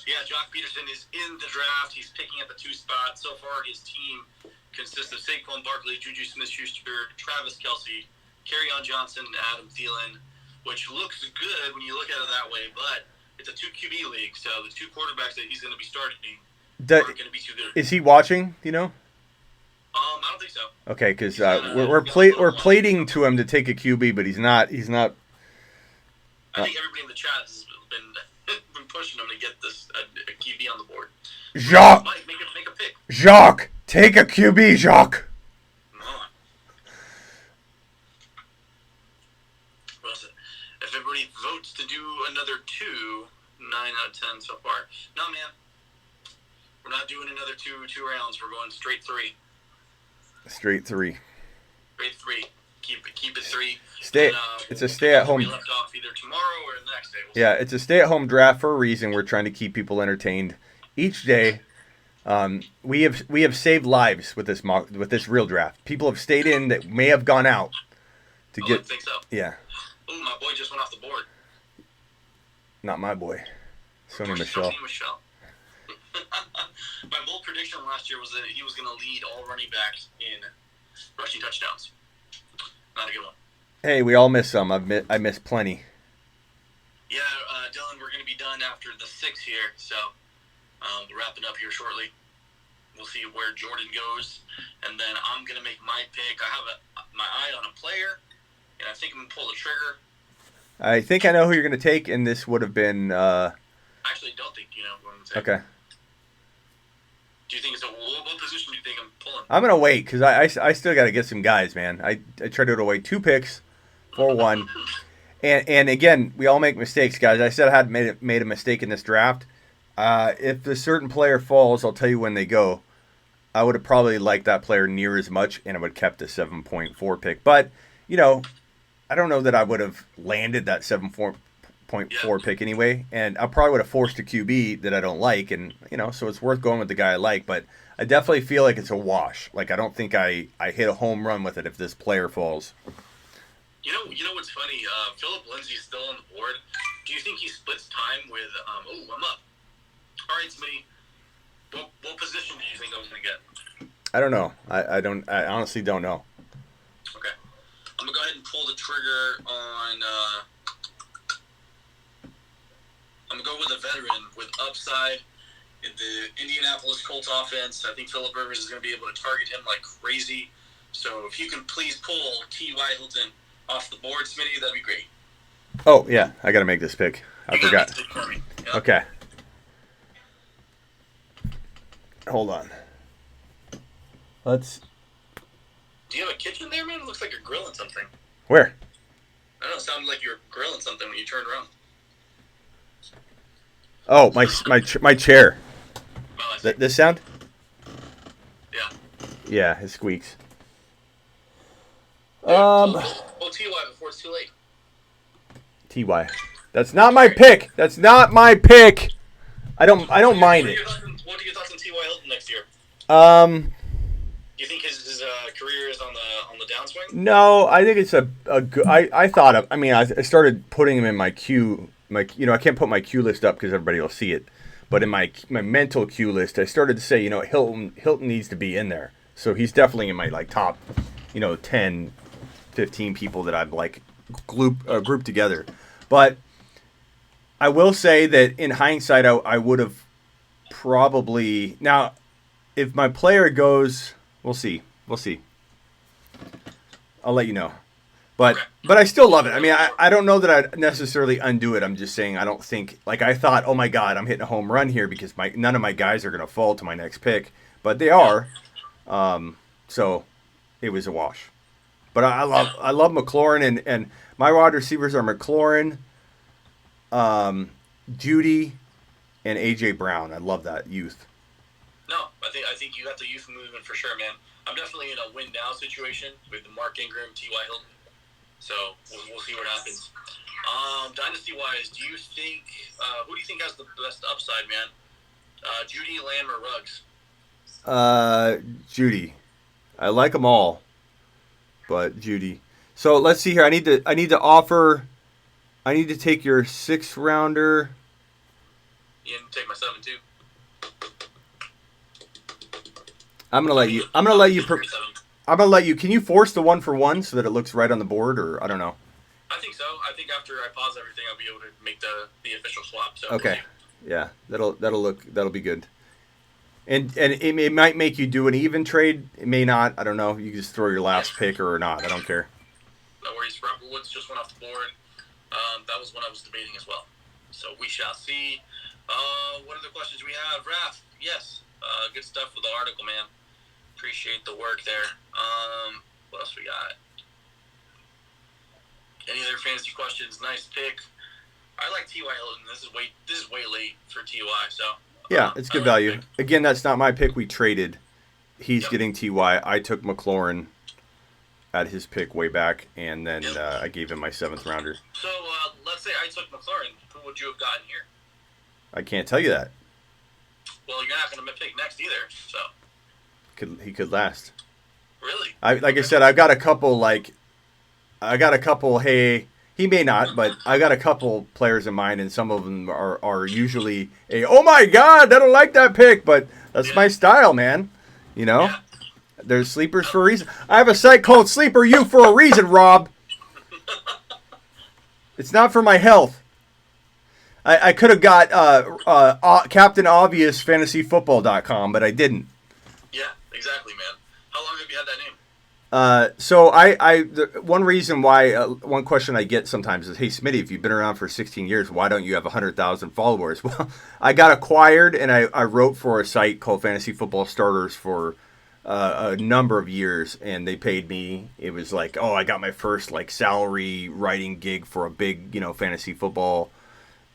Yeah, Jock Peterson is in the draft. He's picking at the 2 spot. So far, his team consists of Saquon Barkley, Juju Smith-Schuster, Travis Kelce, Kerryon Johnson, and Adam Thielen, which looks good when you look at it that way, but it's a 2 QB league, so the 2 quarterbacks that he's going to be starting aren't going to be too good. Is he watching? Do you know? I don't think so. Okay, because we're plating to him to take a QB, but he's not. I think everybody in the chat has been pushing him to get this a QB on the board. Jacques, Mike, make a pick. Jacques, take a QB, Jacques. Come on. What else? If everybody votes to do another 2, 9 out of 10 so far. No, man. We're not doing another two rounds. We're going straight 3. Straight 3. Straight 3. Keep it 3. It's a stay-at-home. We left off either tomorrow or the next day. Yeah, it's a stay-at-home draft for a reason. We're trying to keep people entertained each day. We have saved lives with this real draft. People have stayed in that may have gone out to get. I think so. Yeah. Ooh, my boy just went off the board. Not my boy, Sony Michel. My bold prediction last year was that he was going to lead all running backs in rushing touchdowns. Not a good one. Hey, we all miss some. I missed plenty. Yeah, Dylan, we're going to be done after the 6 here, so we're wrapping up here shortly. We'll see where Jordan goes, and then I'm going to make my pick. I have my eye on a player, and I think I'm going to pull the trigger. I think I know who you're going to take, and this would have been... I actually don't think you know who I'm going to take. Okay. Do you think it's what position do you think I'm pulling? I'm going to wait, because I still got to get some guys, man. I tried to away 2 picks for 1. And again, we all make mistakes, guys. I said I had made a mistake in this draft. If a certain player falls, I'll tell you when they go. I would have probably liked that player near as much, and I would have kept the 7.4 pick. But, you know, I don't know that I would have landed that 7.4 pick anyway. And I probably would have forced a QB that I don't like. And, you know, so it's worth going with the guy I like. But I definitely feel like it's a wash. Like, I don't think I hit a home run with it if this player falls. You know what's funny? Philip Lindsay's still on the board. Do you think he splits time with? I'm up. All right, Smitty. What position do you think I'm going to get? I don't know. I honestly don't know. Okay. I'm going to go ahead and pull the trigger on... I'm going to go with a veteran with upside in the Indianapolis Colts offense. I think Phillip Rivers is going to be able to target him like crazy. So if you can please pull T.Y. Hilton off the board, Smitty, that'd be great. Oh, yeah. I got to make this pick. I forgot. Yep. Okay. Hold on. Let's... Do you have a kitchen there, man? It looks like you're grilling something. Where? I don't know. It sounded like you were grilling something when you turned around. Oh, my chair. Oh, I see. This sound? Yeah. Yeah, it squeaks. Well, T.Y. before it's too late. T.Y. That's not my pick. That's not my pick. I don't mind it. What are your thoughts on T.Y. Hilton next year? Do you think his career is on the downswing? No, I think it's a good. I thought of. I mean, I started putting him in my queue. I can't put my queue list up because everybody will see it. But in my mental queue list, I started to say, Hilton needs to be in there. So he's definitely in my top, 10, 15 people that I've grouped together. But I will say that in hindsight, I would have probably now. if my player goes, we'll see. We'll see. I'll let you know. But I still love it. I mean, I don't know that I'd necessarily undo it. I'm just saying I don't think, like I thought, oh my God, I'm hitting a home run here because none of my guys are going to fall to my next pick. But they are. So it was a wash. But I love McLaurin, and my wide receivers are McLaurin, Judy, and A.J. Brown. I love that youth. No, I think you got the youth movement for sure, man. I'm definitely in a win now situation with the Mark Ingram, T.Y. Hilton. So we'll see what happens. Dynasty wise, do you think who do you think has the best upside, man? Judy, Lamb, or Ruggs? Judy. I like them all, but Judy. So let's see here. I need to take your 6th rounder. You can take my 7 too. I'm gonna let you. Can you force the 1-for-1 so that it looks right on the board, or I don't know? I think so. I think after I pause everything, I'll be able to make the official swap. So okay, yeah, that'll be good. And it might make you do an even trade. It may not. I don't know. You can just throw your last pick or not. I don't care. No worries. Robert Woods just went off the board. That was one I was debating as well. So we shall see. What other questions we have? Raph, yes. Good stuff with the article, man. Appreciate the work there. What else we got? Any other fantasy questions? Nice pick. I like T.Y. Hilton. This is way late for T.Y. So yeah, it's good value. Again, that's not my pick. We traded. He's getting T.Y. I took McLaurin at his pick way back, and then I gave him my 7th rounder. So let's say I took McLaurin. Who would you have gotten here? I can't tell you that. Well, you're not going to pick next either, so. He could last. Really? I said, I've got a couple, hey, he may not, but I got a couple players in mind, and some of them are usually oh my God, I don't like that pick, but that's my style, man. You know? Yeah. There's sleepers for a reason. I have a site called Sleeper U for a reason, Rob. It's not for my health. I could have got Captain Obvious FantasyFootball.com, but I didn't. Yeah, exactly, man. How long have you had that name? So one reason why, one question I get sometimes is, hey, Smitty, if you've been around for 16 years, why don't you have 100,000 followers? Well, I got acquired, and I wrote for a site called Fantasy Football Starters for a number of years, and they paid me. It was like, I got my first salary writing gig for a big, fantasy football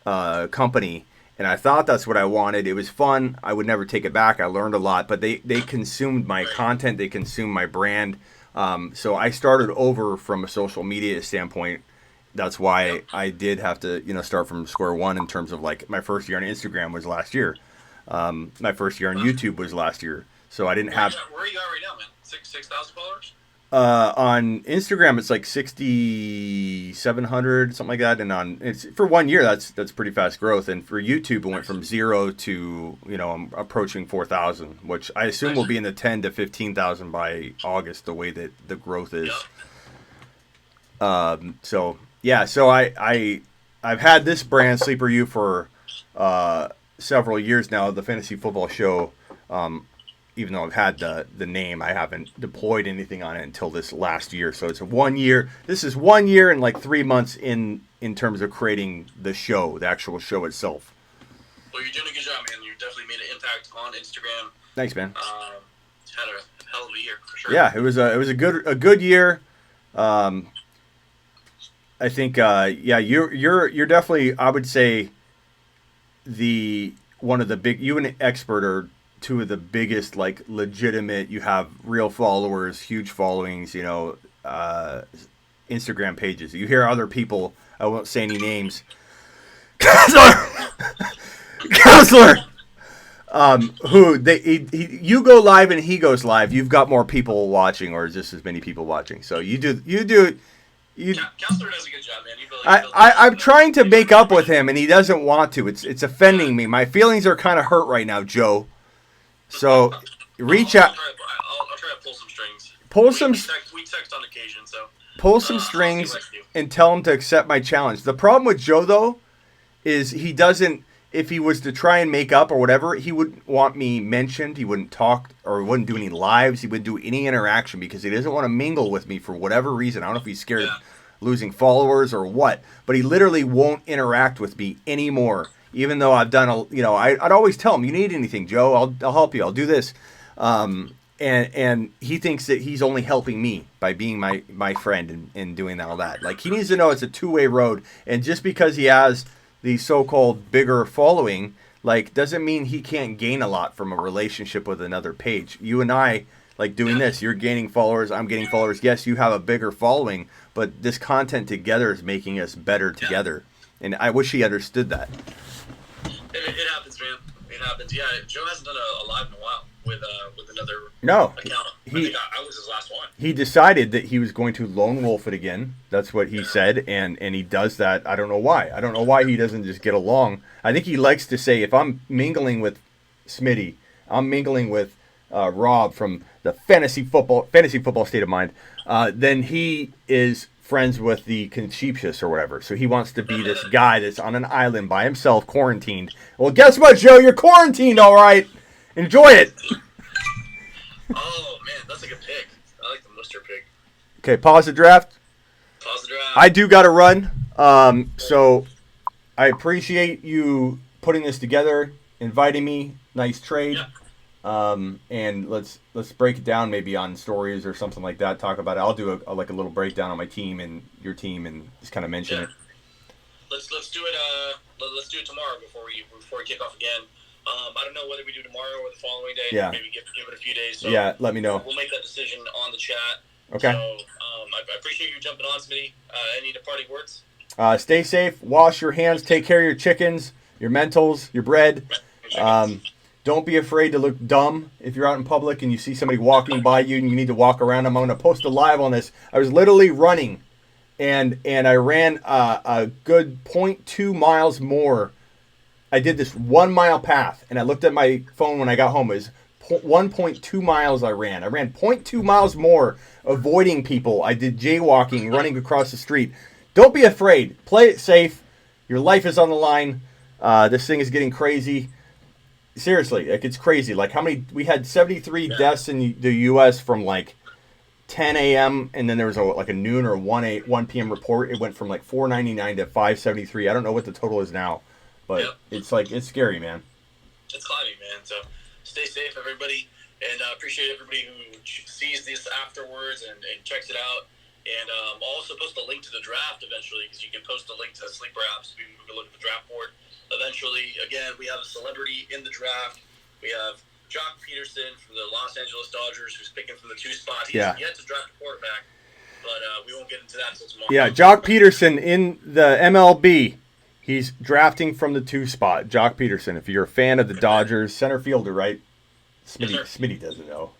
company. And I thought that's what I wanted. It was fun. I would never take it back. I learned a lot, but they consumed my content. They consumed my brand. So I started over from a social media standpoint. That's why I did have to, start from square one in terms of my first year on Instagram was last year. My first year on YouTube was last year. So I didn't have. Where are you at right now, man? 6,000 followers? On Instagram, it's 6,700, something like that, and it's for 1 year. That's pretty fast growth. And for YouTube, it went from 0 to I'm approaching 4,000, which I assume will be in the 10 to 15,000 by August. The way that the growth is. So I've had this brand Sleeper U for several years now. The Fantasy Football Show. Even though I've had the name, I haven't deployed anything on it until this last year. So it's 1 year. This is 1 year and 3 months in terms of creating the show, the actual show itself. Well, you're doing a good job, man. You definitely made an impact on Instagram. Thanks, man. Had a hell of a year for sure. Yeah, it was a good year. I think you're definitely, I would say, one of the big, you and Expert are two of the biggest, legitimate, you have real followers, huge followings, Instagram pages. You hear other people, I won't say any names, Counselor, who you go live and he goes live, you've got more people watching, or just as many people watching. So you do. Counselor does a good job, man. I'm trying to make up with him, and he doesn't want to. It's offending me. My feelings are kind of hurt right now, Joe. So, reach out. I'll try to pull some strings. We text on occasion, so. Pull some strings and tell him to accept my challenge. The problem with Joe, though, is he doesn't. if he was to try and make up or whatever, he wouldn't want me mentioned. He wouldn't talk or wouldn't do any lives. He wouldn't do any interaction because he doesn't want to mingle with me for whatever reason. I don't know if he's scared of losing followers or what, but he literally won't interact with me anymore. Even though I've done I'd always tell him, you need anything, Joe, I'll help you. I'll do this. And he thinks that he's only helping me by being my friend and doing all that. Like, he needs to know it's a two-way road. And just because he has the so-called bigger following, like, doesn't mean he can't gain a lot from a relationship with another page. You and I, like, doing this, you're gaining followers, I'm getting followers. Yes, you have a bigger following, but this content together is making us better together. And I wish he understood that. It happens, man. It happens. Yeah, Joe hasn't done a live in a while with another account. I was his last one. He decided that he was going to lone wolf it again. That's what he said, and he does that. I don't know why. I don't know why he doesn't just get along. I think he likes to say, if I'm mingling with Smitty, I'm mingling with Rob from the fantasy football state of mind, then he is friends with the Concheaptious or whatever. So he wants to be this guy that's on an island by himself, quarantined. Well, guess what, Joe? You're quarantined, all right. Enjoy it. Oh, man, that's a good pick. I like the Muster pick. Okay, pause the draft. Pause the draft. I do got to run. So I appreciate you putting this together, inviting me. Nice trade. Yeah. And let's break it down maybe on stories or something like that. Talk about it. I'll do a little breakdown on my team and your team and just kind of mention it. Let's do it. Let's do it tomorrow before we kick off again. I don't know whether we do tomorrow or the following day. Yeah. Maybe give it a few days. So yeah. Let me know. We'll make that decision on the chat. Okay. So I appreciate you jumping on, Smitty. Any departing words? Stay safe. Wash your hands. Take care of your chickens, your mentals, your bread. Don't be afraid to look dumb if you're out in public and you see somebody walking by you and you need to walk around them. I'm going to post a live on this. I was literally running, and I ran a good 0.2 miles more. I did this 1 mile path, and I looked at my phone when I got home. It was 1.2 miles I ran. I ran 0.2 miles more avoiding people. I did jaywalking, running across the street. Don't be afraid. Play it safe. Your life is on the line. This thing is getting crazy. Seriously, like, it's crazy. Like, we had 73 deaths in the U.S. from like 10 a.m. and then there was a noon or 1 p.m. report. It went from like 499 to 573. I don't know what the total is now, but it's scary, man. It's climbing, man. So stay safe, everybody, and appreciate everybody who sees this afterwards and checks it out. And I'll also post a link to the draft eventually, because you can post a link to Sleeper Apps. People can look at the draft board. Eventually, again, we have a celebrity in the draft. We have Jock Peterson from the Los Angeles Dodgers, who's picking from the 2 spot. He's yet to draft a quarterback, but we won't get into that until tomorrow. Yeah, Jock Peterson in the MLB. He's drafting from the 2 spot. Jock Peterson, if you're a fan of the Dodgers, Centerfielder, right? Smitty doesn't know.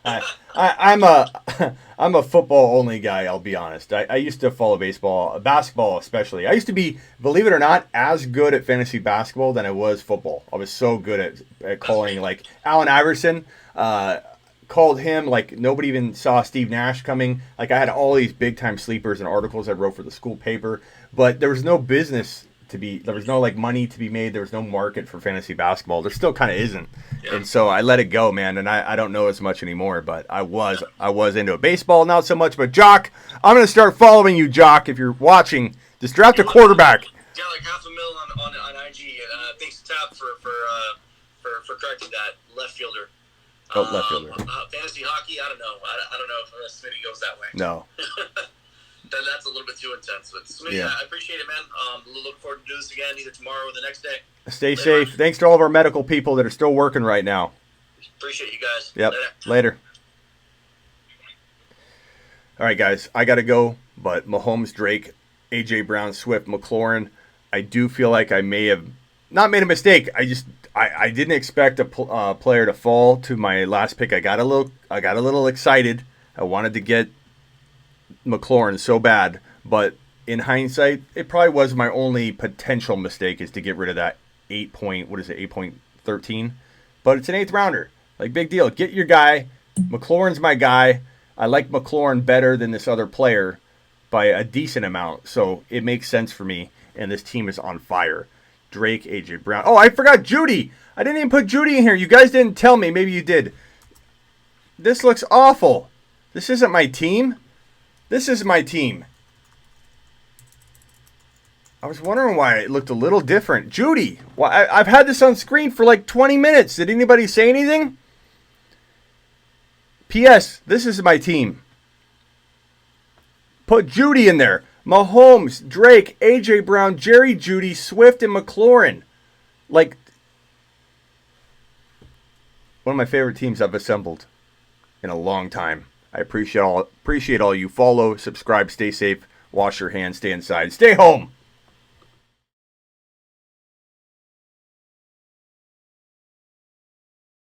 I'm a football only guy. I'll be honest. I used to follow basketball especially. I used to be, believe it or not, as good at fantasy basketball than I was football. I was so good at calling, like Allen Iverson. Called him like nobody even saw Steve Nash coming. Like, I had all these big time sleepers and articles I wrote for the school paper, but there was no business there was no like money to be made. There was no market for fantasy basketball. There still kind of isn't. Yeah. And so I let it go, man. And I don't know as much anymore, but I was into it. Baseball, not so much, but Jock, I'm going to start following you, Jock. If you're watching, just draft a quarterback. Yeah, like $500,000 on IG. Thanks to Tab for correcting that. Left fielder. Left fielder. Fantasy hockey, I don't know. I don't know if Smitty goes that way. No. That's a little bit too intense. But Smitty, I appreciate it, man. Look forward to do this again, either tomorrow or the next day. Stay safe. Thanks to all of our medical people that are still working right now. Appreciate you guys. Yep. Later. All right, guys. I got to go, but Mahomes, Drake, A.J. Brown, Swift, McLaurin, I do feel like I may have not made a mistake. I didn't expect a player to fall to my last pick. I got a little excited. I wanted to get McLaurin so bad, but in hindsight, it probably was my only potential mistake, is to get rid of that 8.13. But it's an 8th rounder. Like, big deal. Get your guy. McLaurin's my guy. I like McLaurin better than this other player by a decent amount, so it makes sense for me, and this team is on fire. Drake, AJ Brown. Oh, I forgot Judy. I didn't even put Judy in here. You guys didn't tell me. Maybe you did. This looks awful. This isn't my team. This is my team. I was wondering why it looked a little different. Judy. Well, I've had this on screen for like 20 minutes. Did anybody say anything? P.S. This is my team. Put Judy in there. Mahomes, Drake, A.J. Brown, Jerry Judy, Swift, and McLaurin. Like, one of my favorite teams I've assembled in a long time. I appreciate all you. Follow, subscribe, stay safe, wash your hands, stay inside, stay home.